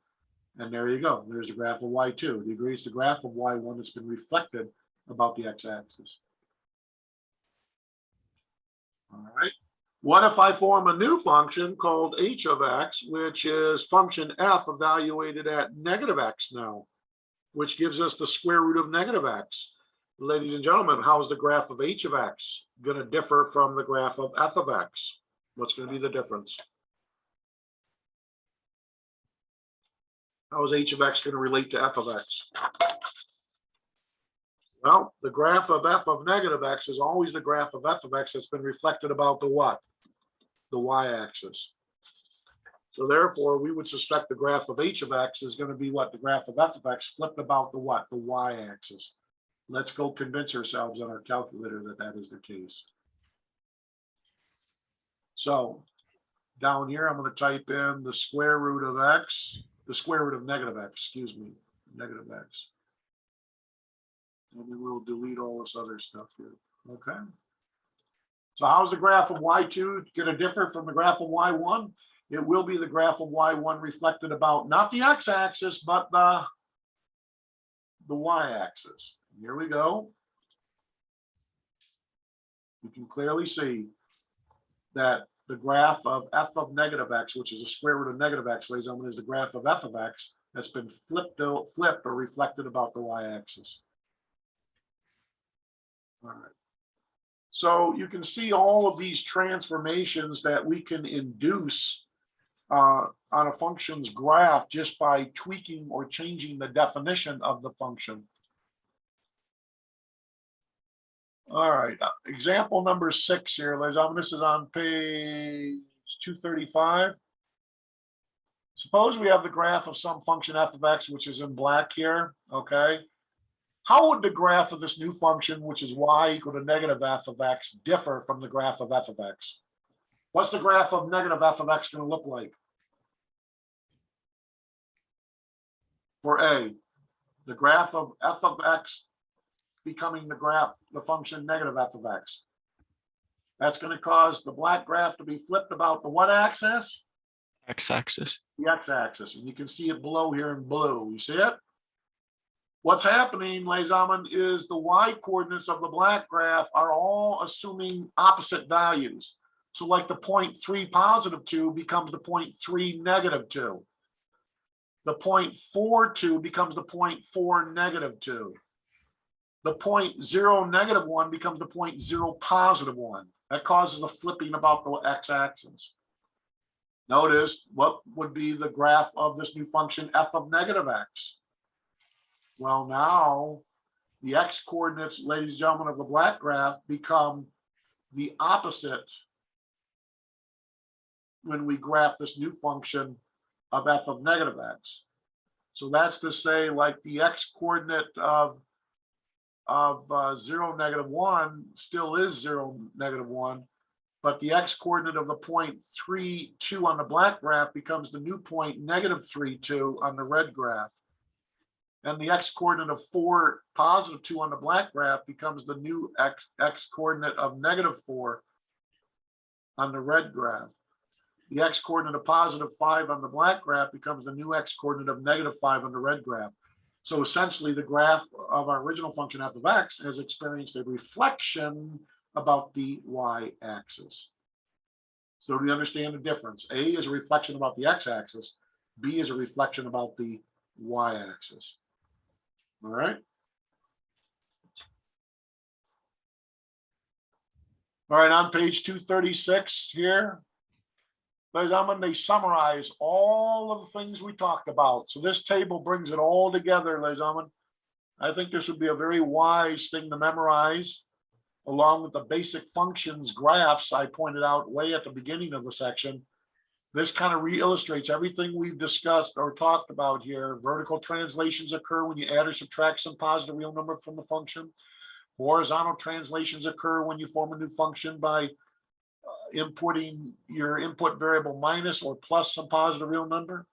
And there you go. There's the graph of y2. Do you agree it's the graph of y1 that's been reflected about the x-axis? All right. What if I form a new function called h of x, which is function f evaluated at negative x now, which gives us the square root of negative x? Ladies and gentlemen, how is the graph of h of x going to differ from the graph of f of x? What's going to be the difference? How is h of x going to relate to f of x? Well, the graph of f of negative x is always the graph of f of x that's been reflected about the what? The y-axis. So therefore, we would suspect the graph of h of x is going to be what? The graph of f of x flipped about the what? The y-axis. Let's go convince ourselves on our calculator that that is the case. So down here, I'm going to type in the square root of x, the square root of negative x, excuse me, negative x. And then we'll delete all this other stuff here. Okay. So how's the graph of y2 going to differ from the graph of y1? It will be the graph of y1 reflected about not the x-axis, but the y-axis. Here we go. You can clearly see that the graph of f of negative x, which is the square root of negative x, ladies and gentlemen, is the graph of f of x that's been flipped or reflected about the y-axis. All right. So you can see all of these transformations that we can induce on a function's graph just by tweaking or changing the definition of the function. All right, example number 6 here, ladies and gentlemen. This is on page 235. Suppose we have the graph of some function f of x, which is in black here, okay? How would the graph of this new function, which is y equal to negative f of x, differ from the graph of f of x? What's the graph of negative f of x going to look like? For A, the graph of f of x becoming the function negative f of x. That's going to cause the black graph to be flipped about the what axis? X-axis. The x-axis. And you can see it below here in blue. You see it? What's happening, ladies and gentlemen, is the y coordinates of the black graph are all assuming opposite values. So like the 0.3 positive 2 becomes the 0.3 negative 2. The 0.42 becomes the 0.4 negative 2. the point 0, -1 becomes the point 0, +1. That causes a flipping about the x-axis. Notice what would be the graph of this new function f of -x. Well, now the x coordinates, ladies and gentlemen, of the black graph become the opposite when we graph this new function of f of -x. So that's to say, like the x coordinate of 0, -1 still is 0, -1, but the x coordinate of the point 3, 2 on the black graph becomes the new point -3, 2 on the red graph. And the x coordinate of 4, +2 on the black graph becomes the new x coordinate of -4 on the red graph. The x coordinate of +5 on the black graph becomes the new x coordinate of -5 on the red graph. So essentially the graph of our original function f of x has experienced a reflection about the y-axis. So do we understand the difference? A is a reflection about the x-axis. B is a reflection about the y-axis. All right. All right, on page 236 here, ladies and gentlemen, they summarize all of the things we talked about. So this table brings it all together, ladies and gentlemen. I think this would be a very wise thing to memorize, along with the basic functions graphs I pointed out way at the beginning of the section. This kind of re-illustrates everything we've discussed or talked about here. Vertical translations occur when you add or subtract some positive real number from the function. Horizontal translations occur when you form a new function by inputting your input variable minus or plus some positive real number.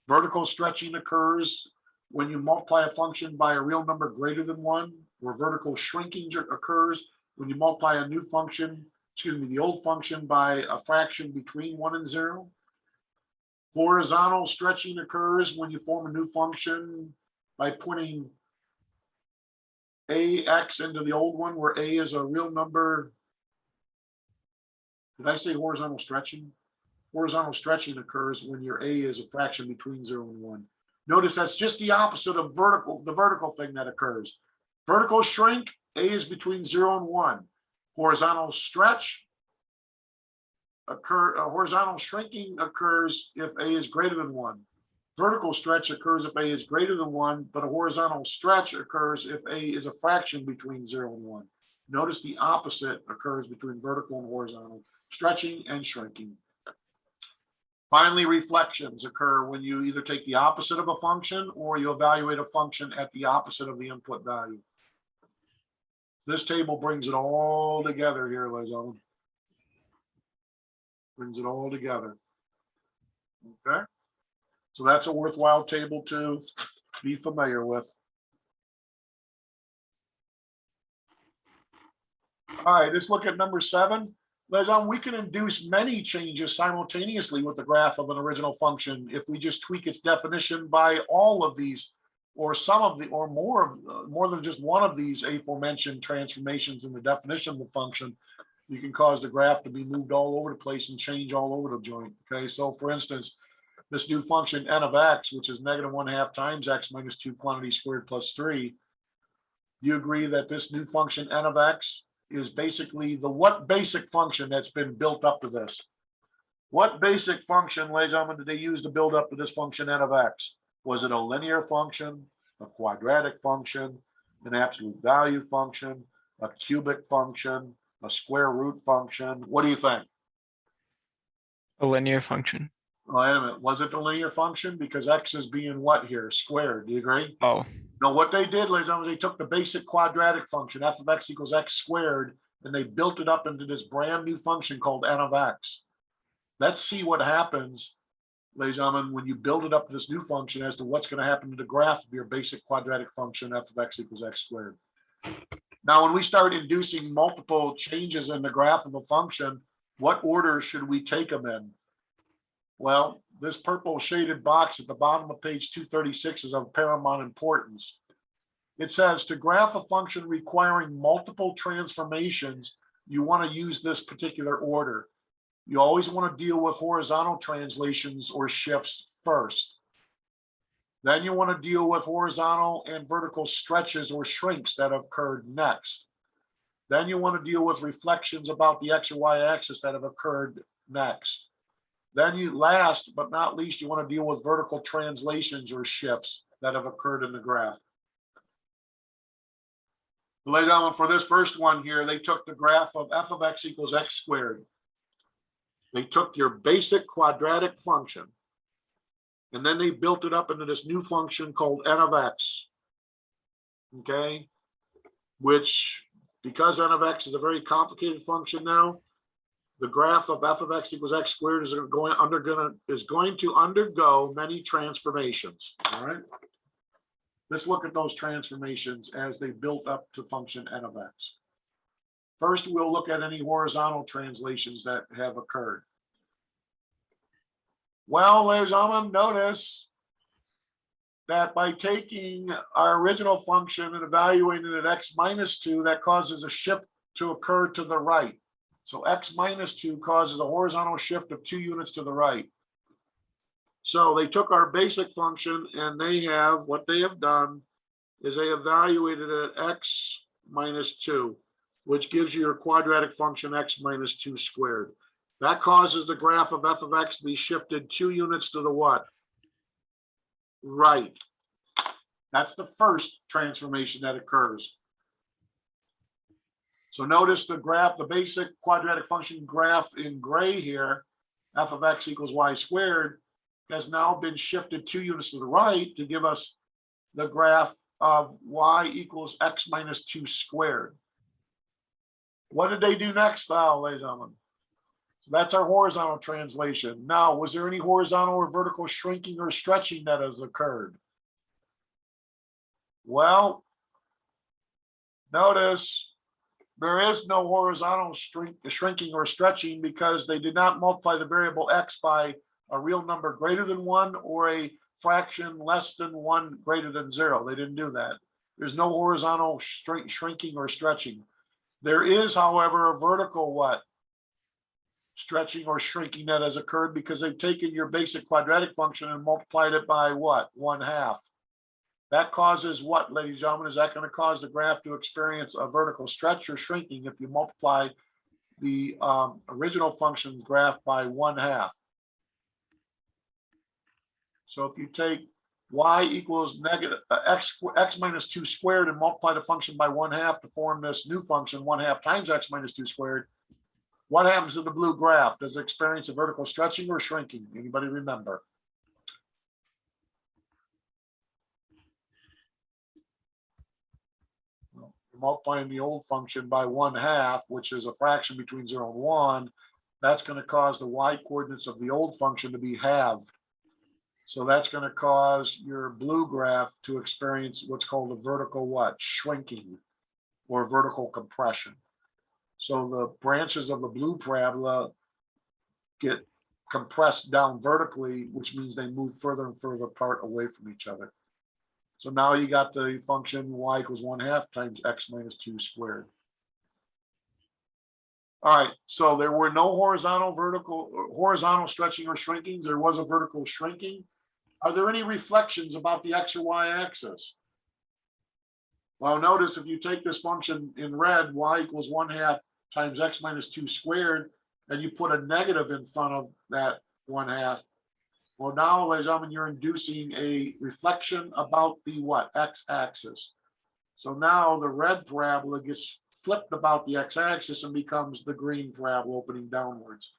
Vertical stretching occurs when you multiply a function by a real number greater than 1, where vertical shrinking occurs when you multiply a new function, the old function, by a fraction between 1 and 0. Horizontal stretching occurs when you form a new function by putting ax into the old one, where a is a real number. Did I say horizontal stretching? Horizontal stretching occurs when your a is a fraction between 0 and 1. Notice that's just the opposite of the vertical thing that occurs. Vertical shrink, a is between 0 and 1. Horizontal stretch horizontal shrinking occurs if a is greater than 1. Vertical stretch occurs if a is greater than 1, but a horizontal stretch occurs if a is a fraction between 0 and 1. Notice the opposite occurs between vertical and horizontal stretching and shrinking. Finally, reflections occur when you either take the opposite of a function or you evaluate a function at the opposite of the input value. This table brings it all together here, ladies and gentlemen. Brings it all together. Okay. So that's a worthwhile table to be familiar with. All right, let's look at number 7. Ladies and gentlemen, we can induce many changes simultaneously with the graph of an original function if we just tweak its definition by all of these, or some of the, or more than just one of these aforementioned transformations in the definition of the function. You can cause the graph to be moved all over the place and change all over the joint. Okay, so for instance, this new function n of x, which is -1/2 times x minus 2 quantity squared plus 3. You agree that this new function n of x is basically the what basic function that's been built up to this? What basic function, ladies and gentlemen, did they use to build up to this function n of x? Was it a linear function, a quadratic function, an absolute value function, a cubic function, a square root function? What do you think? A linear function. Wait a minute. Was it the linear function? Because x is being what here? Squared. Do you agree? Oh, No, what they did, ladies and gentlemen, they took the basic quadratic function, f of x equals x squared, and they built it up into this brand new function called n of x. Let's see what happens, ladies and gentlemen, when you build it up to this new function as to what's going to happen to the graph of your basic quadratic function, f of x equals x squared. Now, when we start inducing multiple changes in the graph of a function, what order should we take them in? Well, this purple shaded box at the bottom of page 236 is of paramount importance. It says to graph a function requiring multiple transformations, you want to use this particular order. You always want to deal with horizontal translations or shifts first. Then you want to deal with horizontal and vertical stretches or shrinks that have occurred next. Then you want to deal with reflections about the X or Y axis that have occurred next. Then you, last but not least, you want to deal with vertical translations or shifts that have occurred in the graph. Lay down for this first one here, they took the graph of f of x equals x squared. They took your basic quadratic function, and then they built it up into this new function called n of x. Okay, which, because n of x is a very complicated function now, the graph of f of x equals x squared is going to undergo many transformations. All right. Let's look at those transformations as they built up to function n of x. First, we'll look at any horizontal translations that have occurred. Well, ladies and gentlemen, notice that by taking our original function and evaluating it at x minus 2, that causes a shift to occur to the right. So x minus 2 causes a horizontal shift of 2 units to the right. So they took our basic function and they have, what they have done is they evaluated it at x minus 2, which gives you your quadratic function x minus 2 squared. That causes the graph of f of x to be shifted 2 units to the what? Right. That's the first transformation that occurs. So notice the graph, the basic quadratic function graph in gray here, f of x equals y squared, has now been shifted 2 units to the right to give us the graph of y equals x minus 2 squared. What did they do next, now, ladies and gentlemen? So that's our horizontal translation. Now, was there any horizontal or vertical shrinking or stretching that has occurred? Well, notice there is no horizontal shrinking or stretching because they did not multiply the variable x by a real number greater than 1 or a fraction less than 1 greater than 0. They didn't do that. There's no horizontal shrinking or stretching. There is, however, a vertical what? Stretching or shrinking that has occurred because they've taken your basic quadratic function and multiplied it by what? 1/2. That causes what, ladies and gentlemen? Is that going to cause the graph to experience a vertical stretch or shrinking if you multiply the original function graph by 1/2? So if you take y equals negative x minus 2 squared and multiply the function by 1/2 to form this new function 1/2 times x minus 2 squared, what happens to the blue graph? Does it experience a vertical stretching or shrinking? Anybody remember? Well, multiplying the old function by 1/2, which is a fraction between 0 and 1, that's going to cause the y coordinates of the old function to be halved. So that's going to cause your blue graph to experience what's called a vertical what? Shrinking or vertical compression. So the branches of the blue parabola get compressed down vertically, which means they move further and further apart away from each other. So now you got the function y equals 1/2 times x minus 2 squared. All right, so there were no horizontal stretching or shrinkings. There was a vertical shrinking. Are there any reflections about the x or y axis? Well, notice if you take this function in red, y equals 1/2 times x minus 2 squared, and you put a negative in front of that 1/2. Well, now, ladies and gentlemen, you're inducing a reflection about the what? X-axis. So now the red parabola gets flipped about the x-axis and becomes the green parabola opening downwards.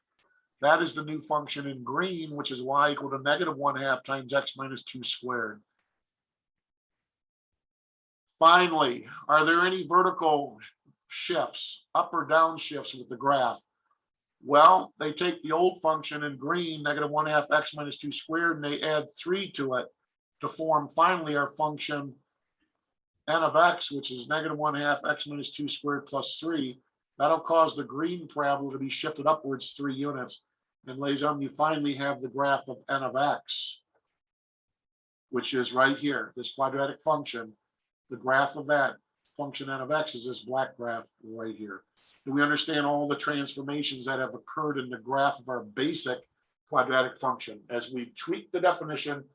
That is the new function in green, which is y equal to negative 1/2 times x minus 2 squared. Finally, are there any vertical shifts, up or down shifts with the graph? Well, they take the old function in green, negative 1/2 x minus 2 squared, and they add 3 to it to form finally our function n of x, which is negative 1/2 x minus 2 squared plus 3. That'll cause the green parabola to be shifted upwards 3 units. And ladies and gentlemen, you finally have the graph of n of x, which is right here, this quadratic function. The graph of that function n of x is this black graph right here. Do we understand all the transformations that have occurred in the graph of our basic quadratic function? As we tweak the definition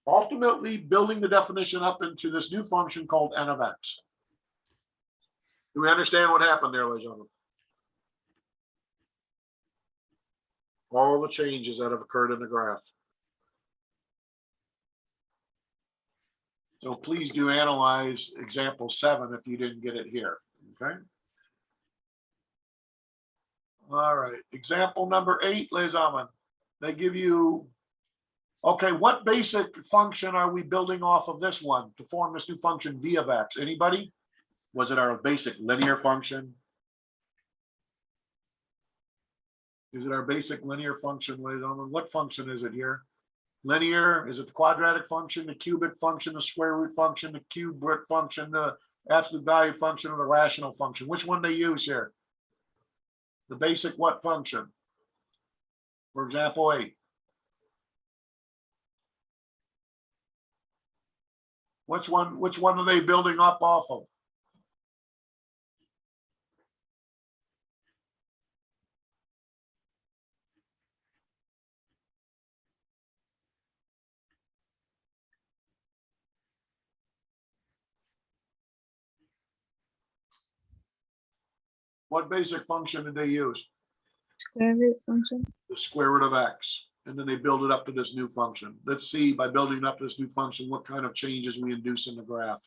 ultimately building the definition up into this new function called n of x. Do we understand what happened there, ladies and gentlemen? All the changes that have occurred in the graph. So please do analyze example 7 if you didn't get it here, okay? All right, example number 8, ladies and gentlemen. They give you, okay, what basic function are we building off of this one to form this new function v of x? Anybody? Was it our basic linear function? Is it our basic linear function, ladies and gentlemen? What function is it here? Linear, is it the quadratic function, the cubic function, the square root function, the cube root function, the absolute value function, or the rational function? Which one they use here? The basic what function? For example 8. Which one are they building up off of? What basic function did they use? Square root function. The square root of x. And then they build it up to this new function. Let's see, by building up this new function, what kind of changes we induce in the graph.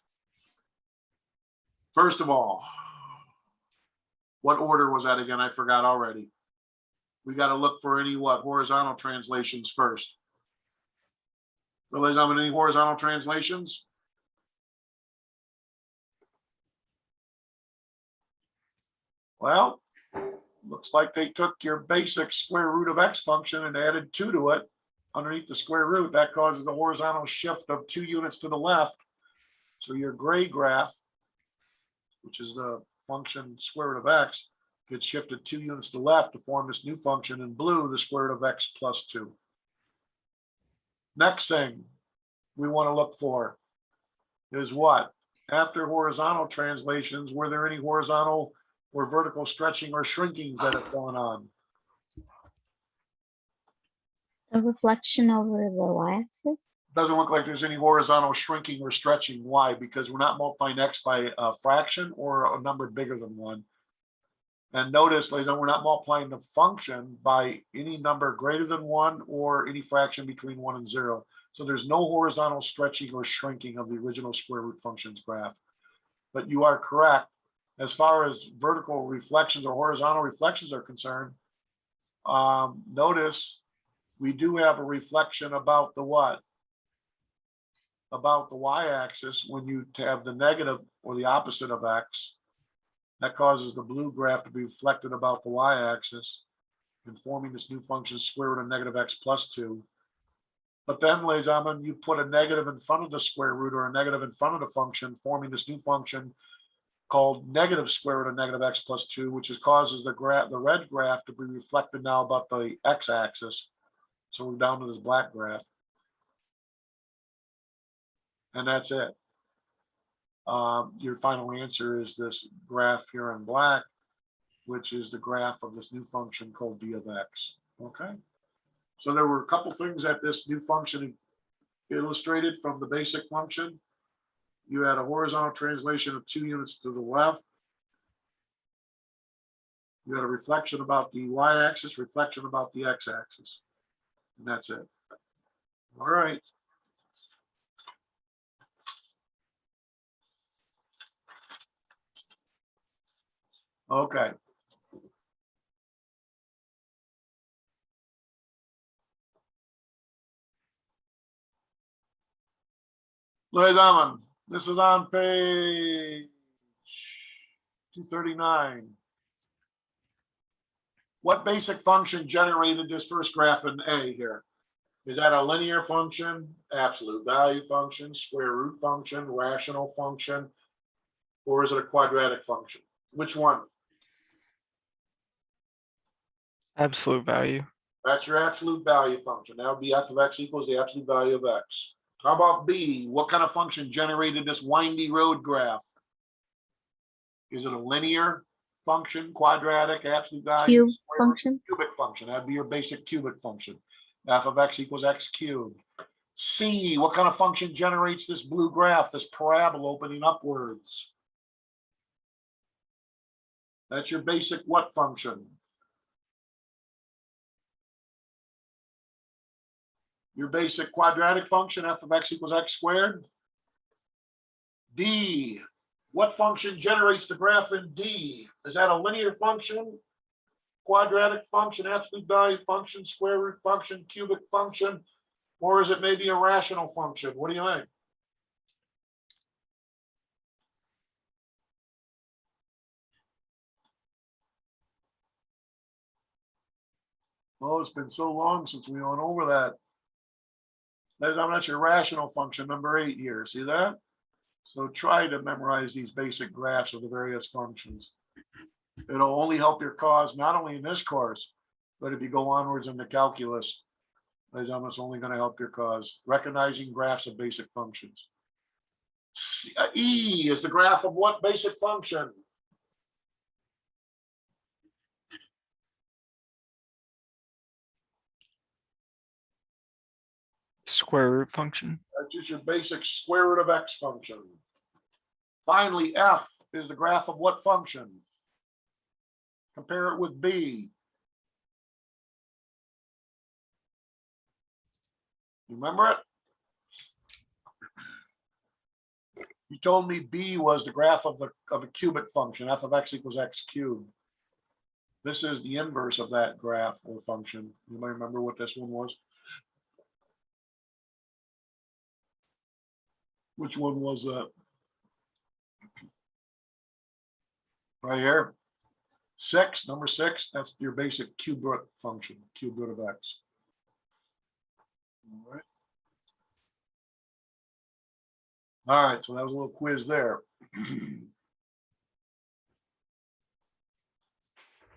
First of all, what order was that again? I forgot already. We got to look for any horizontal translations first. So ladies and gentlemen, any horizontal translations? Well, looks like they took your basic square root of x function and added 2 to it underneath the square root. That causes a horizontal shift of 2 units to the left. So your gray graph, which is the function square root of x, gets shifted 2 units to the left to form this new function in blue, the square root of x plus 2. Next thing we want to look for is what? After horizontal translations, were there any horizontal or vertical stretching or shrinkings that have gone on? The reflection over the y-axis. Doesn't look like there's any horizontal shrinking or stretching. Why? Because we're not multiplying x by a fraction or a number bigger than 1. And notice, ladies and gentlemen, we're not multiplying the function by any number greater than 1 or any fraction between 1 and 0. So there's no horizontal stretching or shrinking of the original square root function's graph. But you are correct. As far as vertical reflections or horizontal reflections are concerned, notice we do have a reflection about the what? About the y-axis when you have the negative or the opposite of x. That causes the blue graph to be reflected about the y-axis and forming this new function square root of negative x plus 2. But then, ladies and gentlemen, you put a negative in front of the square root or a negative in front of the function, forming this new function called negative square root of negative x plus 2, which causes the red graph to be reflected now about the x-axis. So we're down to this black graph. And that's it. Your final answer is this graph here in black, which is the graph of this new function called v of x. Okay. So there were a couple things that this new function illustrated from the basic function. You had a horizontal translation of 2 units to the left. You had a reflection about the y-axis, reflection about the x-axis. And that's it. All right. Okay. Ladies and gentlemen, this is on page 239. What basic function generated this first graph in A here? Is that a linear function, absolute value function, square root function, rational function, or is it a quadratic function? Which one? Absolute value. That's your absolute value function. That would be f of x equals the absolute value of x. How about B? What kind of function generated this windy road graph? Is it a linear function, quadratic, absolute value? Cube function. Cubic function. That'd be your basic cubic function. F of x equals x cubed. C, what kind of function generates this blue graph, this parabola opening upwards? That's your basic what function? Your basic quadratic function, f of x equals x squared. D, what function generates the graph in D? Is that a linear function, quadratic function, absolute value function, square root function, cubic function, or is it maybe a rational function? What do you think? Oh, it's been so long since we went over that. That's your rational function, number 8 here. See that? So try to memorize these basic graphs of the various functions. It'll only help your cause, not only in this course, but if you go onwards in the calculus, it's only going to help your cause. Recognizing graphs of basic functions. E is the graph of what basic function? Square root function. That's just your basic square root of x function. Finally, F is the graph of what function? Compare it with B. Remember it? You told me B was the graph of a cubic function, f of x equals x cubed. This is the inverse of that graph or function. You might remember what this one was. Which one was that? Right here. 6, number 6, that's your basic cube root function, cube root of x. All right. All right, so that was a little quiz there. Ladies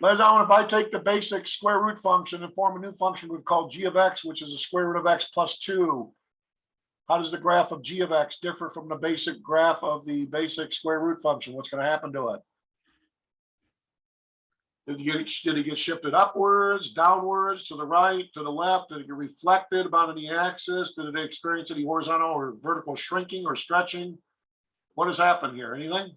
and gentlemen, if I take the basic square root function and form a new function we call g of x, which is a square root of x plus 2, how does the graph of g of x differ from the basic graph of the basic square root function? What's going to happen to it? Did it get shifted upwards, downwards, to the right, to the left? Did it get reflected about any axis? Did it experience any horizontal or vertical shrinking or stretching? What has happened here? Anything?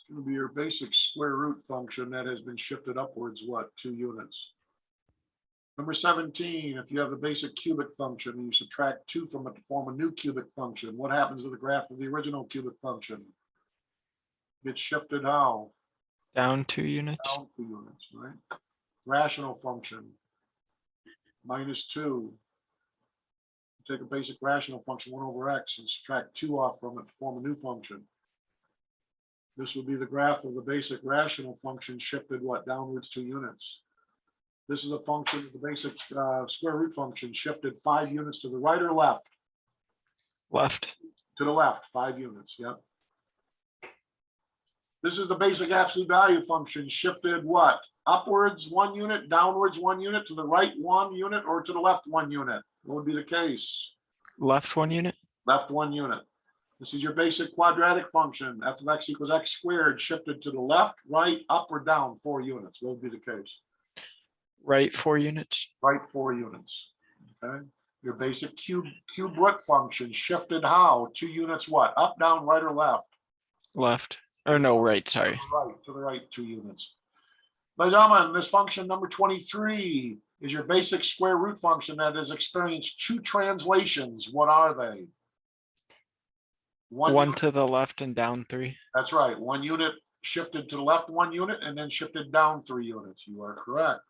It's going to be your basic square root function that has been shifted upwards, what, 2 units? Number 17, if you have the basic cubic function and you subtract 2 from it to form a new cubic function, what happens to the graph of the original cubic function? Gets shifted how? Down 2 units. Down 2 units, right? Rational function, minus 2. Take a basic rational function, 1 over x, and subtract 2 off from it to form a new function. This would be the graph of the basic rational function shifted what? Downwards 2 units. This is a function of the basic square root function shifted 5 units to the right or left? Left. To the left, 5 units, yep. This is the basic absolute value function shifted what? Upwards 1 unit, downwards 1 unit, to the right 1 unit, or to the left 1 unit? What would be the case? Left 1 unit. Left 1 unit. This is your basic quadratic function, f of x equals x squared, shifted to the left, right, up, or down 4 units. What would be the case? Right 4 units. Right 4 units. Okay. Your basic cube root function shifted how? 2 units what? Up, down, right, or left? Left. Or no, right, sorry. Right, to the right 2 units. Ladies and gentlemen, this function number 23 is your basic square root function that has experienced 2 translations. What are they? 1 unit, to the left and down 3. that's right. 1 unit shifted to the left 1 unit and then shifted down 3 units. You are correct.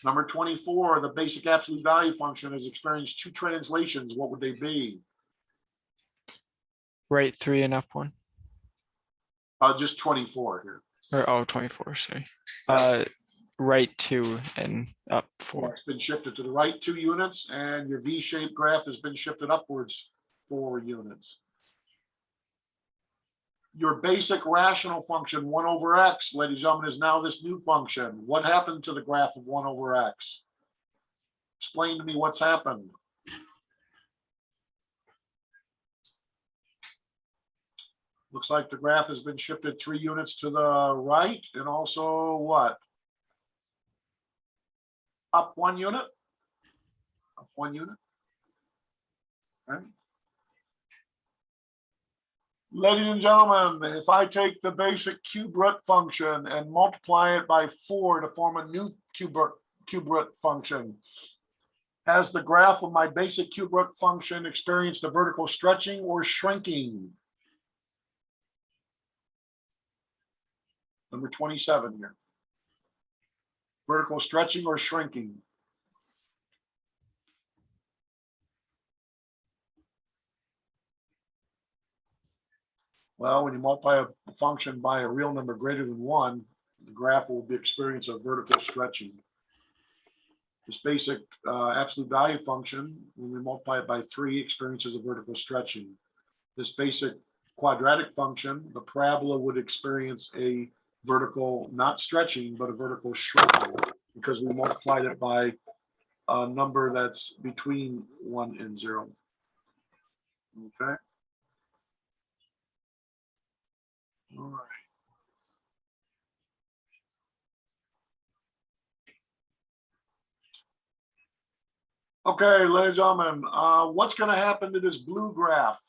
Number 24, the basic absolute value function has experienced 2 translations. What would they be? Right 3 and up 1. Just 24 here. Or oh, 24, sorry. Right 2 and up 4. It's been shifted to the right 2 units, and your V-shaped graph has been shifted upwards 4 units. Your basic rational function 1 over x, ladies and gentlemen, is now this new function. What happened to the graph of 1 over x? Explain to me what's happened. Looks like the graph has been shifted 3 units to the right and also what? Up 1 unit? Up 1 unit? Okay. Ladies and gentlemen, if I take the basic cube root function and multiply it by 4 to form a new cube root function, has the graph of my basic cube root function experienced a vertical stretching or shrinking? Number 27 here. Vertical stretching or shrinking? Well, when you multiply a function by a real number greater than 1, the graph will be experience a vertical stretching. This basic absolute value function, when we multiply it by 3, experiences a vertical stretching. This basic quadratic function, the parabola would experience a vertical, not stretching, but a vertical shrinking, because we multiplied it by a number that's between 1 and 0. Okay. All right. Okay, ladies and gentlemen, what's going to happen to this blue graph?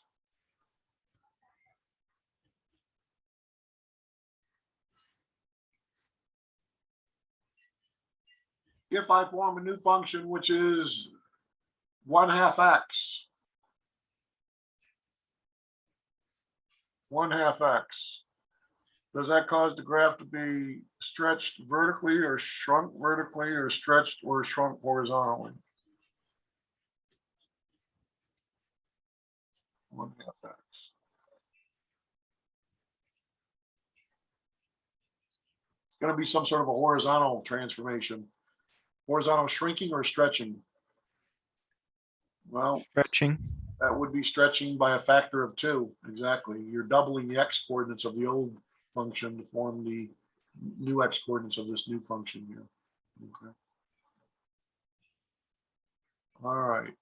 If I form a new function, which is 1/2 x, 1/2 x, does that cause the graph to be stretched vertically or shrunk vertically or stretched or shrunk horizontally? 1/2 x. It's going to be some sort of a horizontal transformation. Horizontal shrinking or stretching? Well, Stretching. that would be stretching by a factor of 2. Exactly. You're doubling the x coordinates of the old function to form the new x coordinates of this new function here. Okay. All right.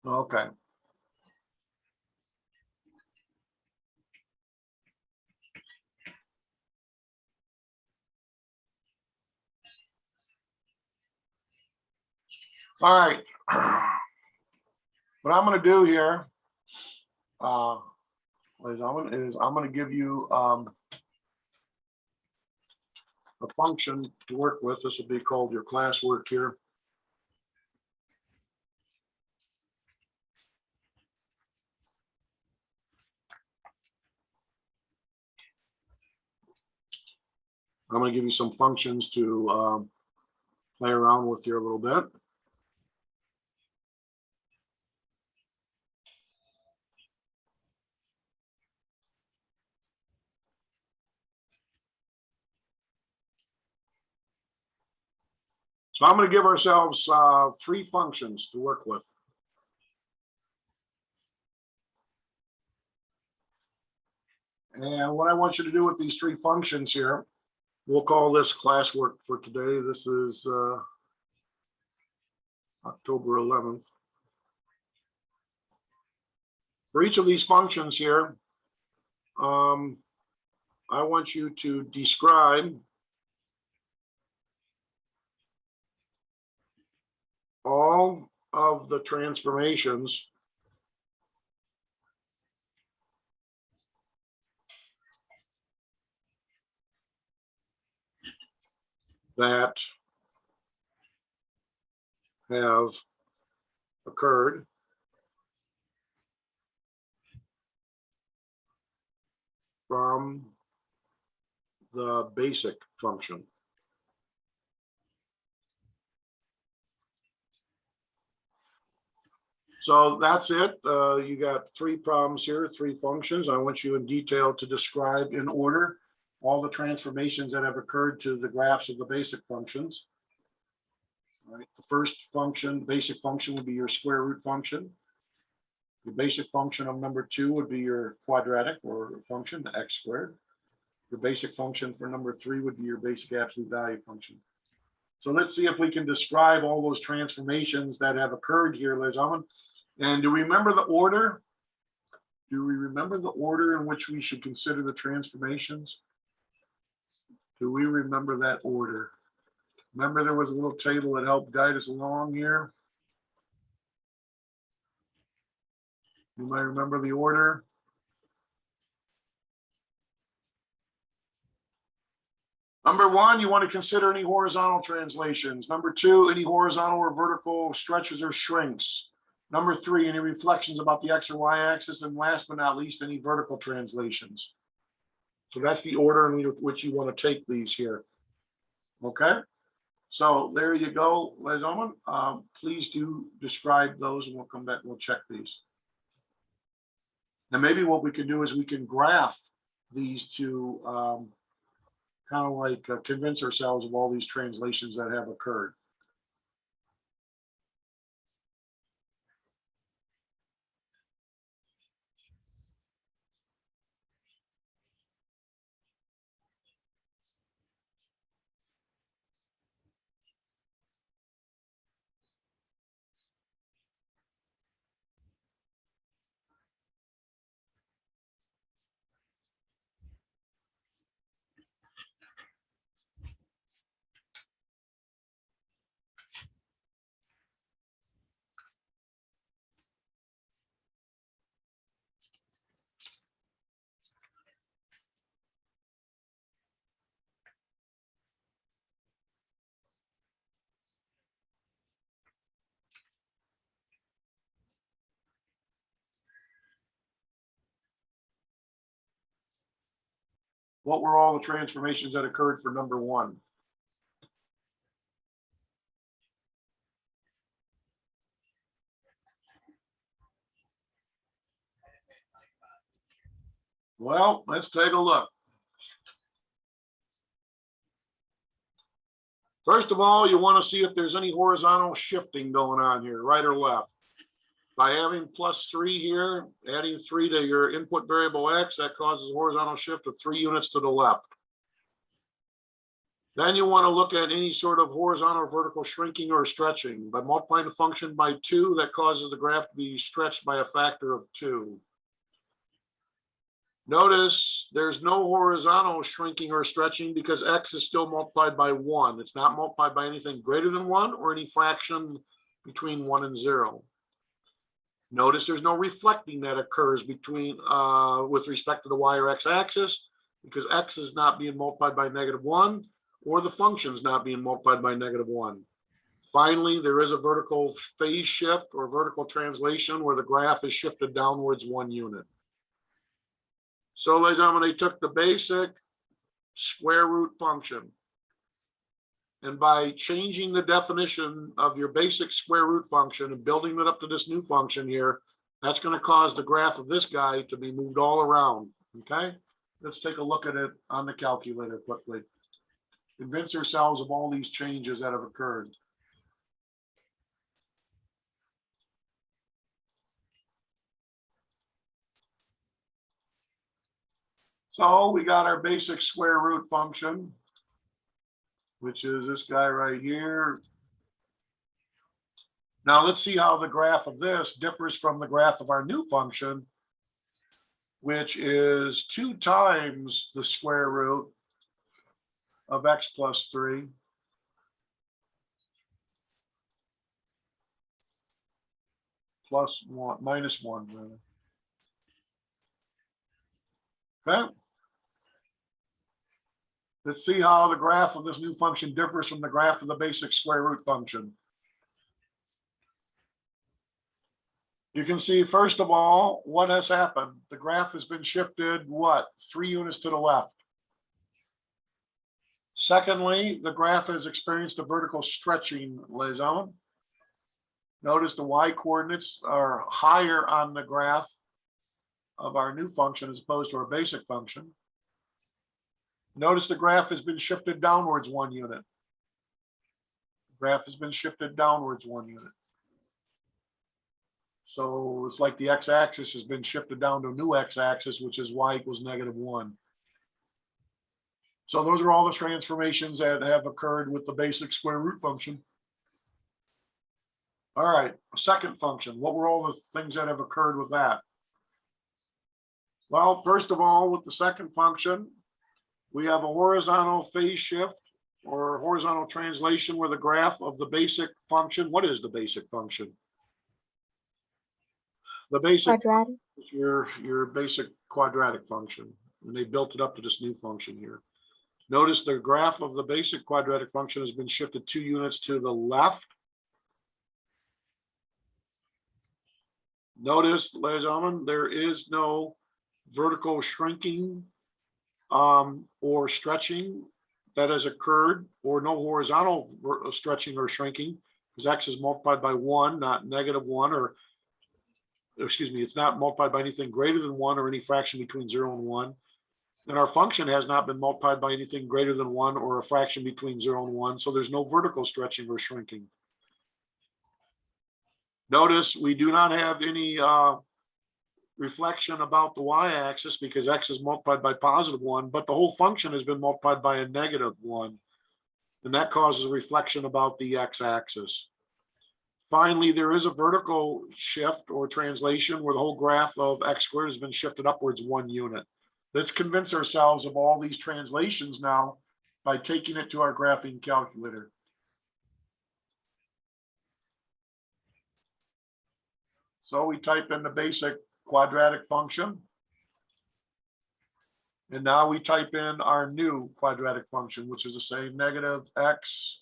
Okay. All right. What I'm going to do here, ladies and gentlemen, is I'm going to give you a function to work with. This will be called your classwork here. I'm going to give you some functions to play around with here a little bit. So I'm going to give ourselves 3 functions to work with. And what I want you to do with these 3 functions here, we'll call this classwork for today. This is October 11th. For each of these functions here, I want you to describe all of the transformations that have occurred from the basic function. So that's it. You got 3 problems here, 3 functions. I want you in detail to describe in order all the transformations that have occurred to the graphs of the basic functions. All right. The first function, basic function, would be your square root function. The basic function of number 2 would be your quadratic or function, the x squared. The basic function for number 3 would be your basic absolute value function. So let's see if we can describe all those transformations that have occurred here, ladies and gentlemen. And do we remember the order? Do we remember the order in which we should consider the transformations? Do we remember that order? Remember there was a little table that helped guide us along here? You might remember the order. Number one, you want to consider any horizontal translations. Number two, any horizontal or vertical stretches or shrinks. Number three, any reflections about the X or Y axis. And last but not least, any vertical translations. So that's the order in which you want to take these here. Okay. So there you go, ladies and gentlemen. Please do describe those and we'll come back and we'll check these. And maybe what we can do is we can graph these to kind of like convince ourselves of all these translations that have occurred. What were all the transformations that occurred for number one? Well, let's take a look. First of all, you want to see if there's any horizontal shifting going on here, right or left. By having +3 here, adding 3 to your input variable X, that causes a horizontal shift of 3 units to the left. Then you want to look at any sort of horizontal or vertical shrinking or stretching. By multiplying the function by 2, that causes the graph to be stretched by a factor of 2. Notice there's no horizontal shrinking or stretching because X is still multiplied by 1. It's not multiplied by anything greater than 1 or any fraction between 1 and 0. Notice there's no reflecting that occurs between with respect to the Y or X axis because X is not being multiplied by -1 or the function is not being multiplied by -1. Finally, there is a vertical phase shift or vertical translation where the graph is shifted downwards 1 unit. So, ladies and gentlemen, they took the basic square root function. And by changing the definition of your basic square root function and building it up to this new function here, that's going to cause the graph of this guy to be moved all around. Okay, let's take a look at it on the calculator quickly. Convince ourselves of all these changes that have occurred. So we got our basic square root function, which is this guy right here. Now let's see how the graph of this differs from the graph of our new function, which is 2 times the square root of X plus 3 plus 1 minus 1. Okay. Let's see how the graph of this new function differs from the graph of the basic square root function. You can see, first of all, what has happened. The graph has been shifted, what, 3 units to the left. Secondly, the graph has experienced a vertical stretching, ladies and gentlemen. Notice the Y coordinates are higher on the graph of our new function as opposed to our basic function. Notice the graph has been shifted downwards 1 unit. The graph has been shifted downwards 1 unit. So it's like the x-axis has been shifted down to a new x-axis, which is y equals -1. So those are all the transformations that have occurred with the basic square root function. All right, second function. What were all the things that have occurred with that? Well, first of all, with the second function, we have a horizontal phase shift or horizontal translation where the graph of the basic function. What is the basic function? The basic Quadratic. is your basic quadratic function, and they built it up to this new function here. Notice the graph of the basic quadratic function has been shifted 2 units to the left. Notice, ladies and gentlemen, there is no vertical shrinking or stretching that has occurred, or no horizontal stretching or shrinking, because x is multiplied by 1, not -1, or excuse me, it's not multiplied by anything greater than 1 or any fraction between 0 and 1. And our function has not been multiplied by anything greater than 1 or a fraction between 0 and 1. So there's no vertical stretching or shrinking. Notice we do not have any reflection about the y-axis because x is multiplied by +1, but the whole function has been multiplied by a -1. And that causes a reflection about the x-axis. Finally, there is a vertical shift or translation where the whole graph of x squared has been shifted upwards 1 unit. Let's convince ourselves of all these translations now by taking it to our graphing calculator. So we type in the basic quadratic function. And now we type in our new quadratic function, which is the same -x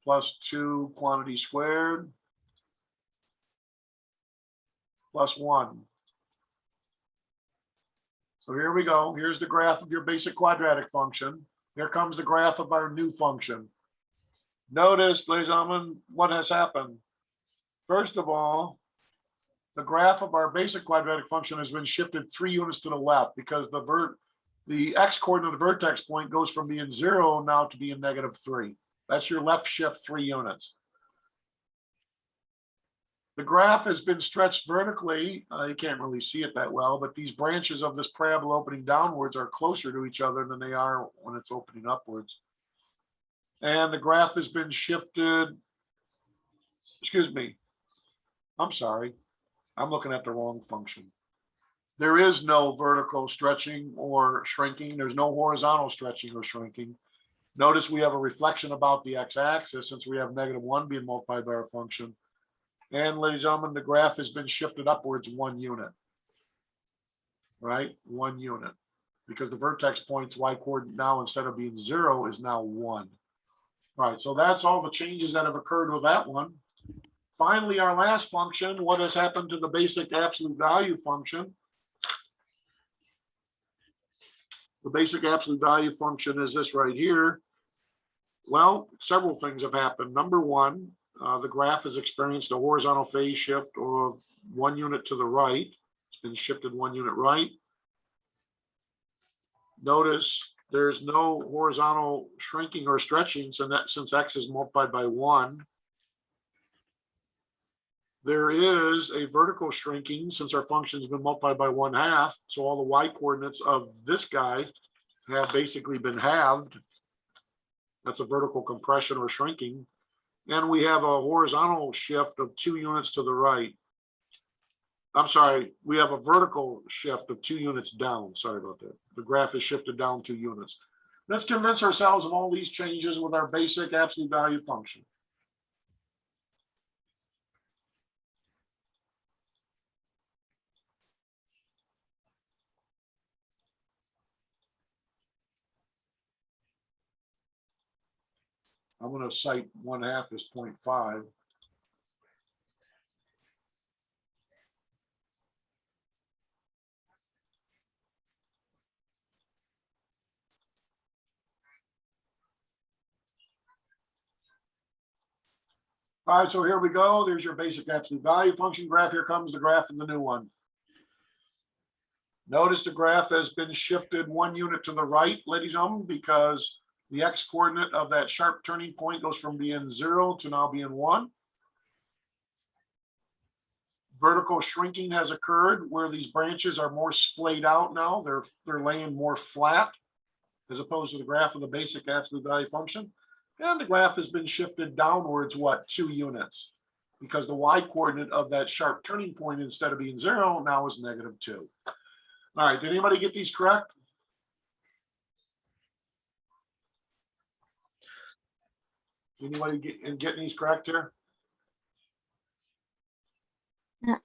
plus 2 quantity squared plus 1. So here we go. Here's the graph of your basic quadratic function. Here comes the graph of our new function. Notice, ladies and gentlemen, what has happened. First of all, the graph of our basic quadratic function has been shifted 3 units to the left because the x coordinate of the vertex point goes from being 0 now to being -3. That's your left shift 3 units. The graph has been stretched vertically. You can't really see it that well, but these branches of this parabola opening downwards are closer to each other than they are when it's opening upwards. And the graph has been shifted, excuse me, I'm sorry, I'm looking at the wrong function. There is no vertical stretching or shrinking. There's no horizontal stretching or shrinking. Notice we have a reflection about the x-axis since we have -1 being multiplied by our function. And ladies and gentlemen, the graph has been shifted upwards 1 unit, right? 1 unit, because the vertex point's y coordinate now, instead of being 0, is now 1. All right, so that's all the changes that have occurred with that one. Finally, our last function, what has happened to the basic absolute value function? The basic absolute value function is this right here. Well, several things have happened. Number one, the graph has experienced a horizontal phase shift of 1 unit to the right. It's been shifted 1 unit right. Notice there's no horizontal shrinking or stretching since x is multiplied by 1. There is a vertical shrinking since our function has been multiplied by 1/2. So all the y coordinates of this guy have basically been halved. That's a vertical compression or shrinking. And we have a horizontal shift of 2 units to the right. I'm sorry, we have a vertical shift of 2 units down. Sorry about that. The graph is shifted down 2 units. Let's convince ourselves of all these changes with our basic absolute value function. I'm going to cite 1/2 as 0.5. All right, so here we go. There's your basic absolute value function graph. Here comes the graph of the new one. Notice the graph has been shifted 1 unit to the right, ladies and gentlemen, because the x coordinate of that sharp turning point goes from being 0 to now being 1. Vertical shrinking has occurred where these branches are more splayed out now. They're laying more flat. as opposed to the graph of the basic absolute value function. And the graph has been shifted downwards, what, 2 units? Because the y coordinate of that sharp turning point, instead of being 0, now is -2. All right, did anybody get these correct? Anybody getting these correct here?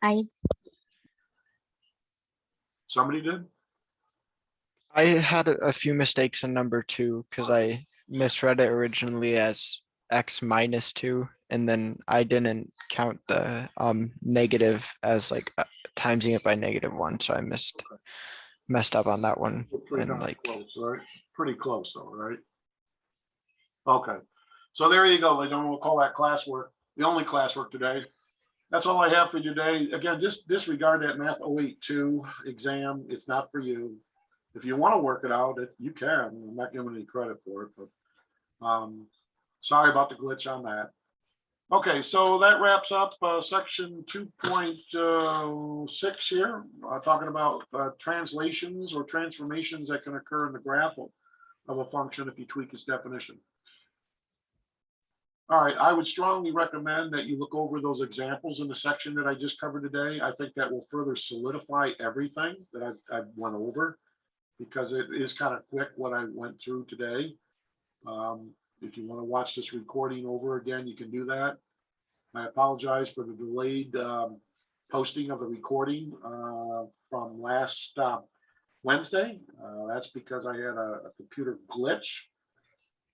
I Somebody did? I had a few mistakes in number 2 because I misread it originally as x minus 2, and then I didn't count the negative as like timesing it by -1, so I messed up on that one. We're pretty And darn like, close, right? Pretty close though, right? Okay, so there you go, ladies and gentlemen. We'll call that classwork, the only classwork today. That's all I have for you today. Again, just disregard that Math 082 exam. It's not for you. If you want to work it out, you can. I'm not giving any credit for it, but sorry about the glitch on that. Okay, so that wraps up section 2.6 here, talking about translations or transformations that can occur in the graph of a function if you tweak its definition. All right, I would strongly recommend that you look over those examples in the section that I just covered today. I think that will further solidify everything that I've went over, because it is kind of quick what I went through today. If you want to watch this recording over again, you can do that. I apologize for the delayed posting of the recording from last Wednesday. That's because I had a computer glitch,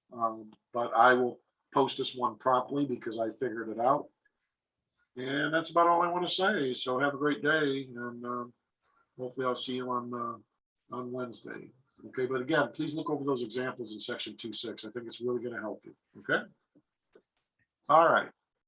but I will post this one promptly because I figured it out. And that's about all I want to say. So have a great day, and hopefully I'll see you on Wednesday. Okay, but again, please look over those examples in section 2.6. I think it's really going to help you. Okay. All right.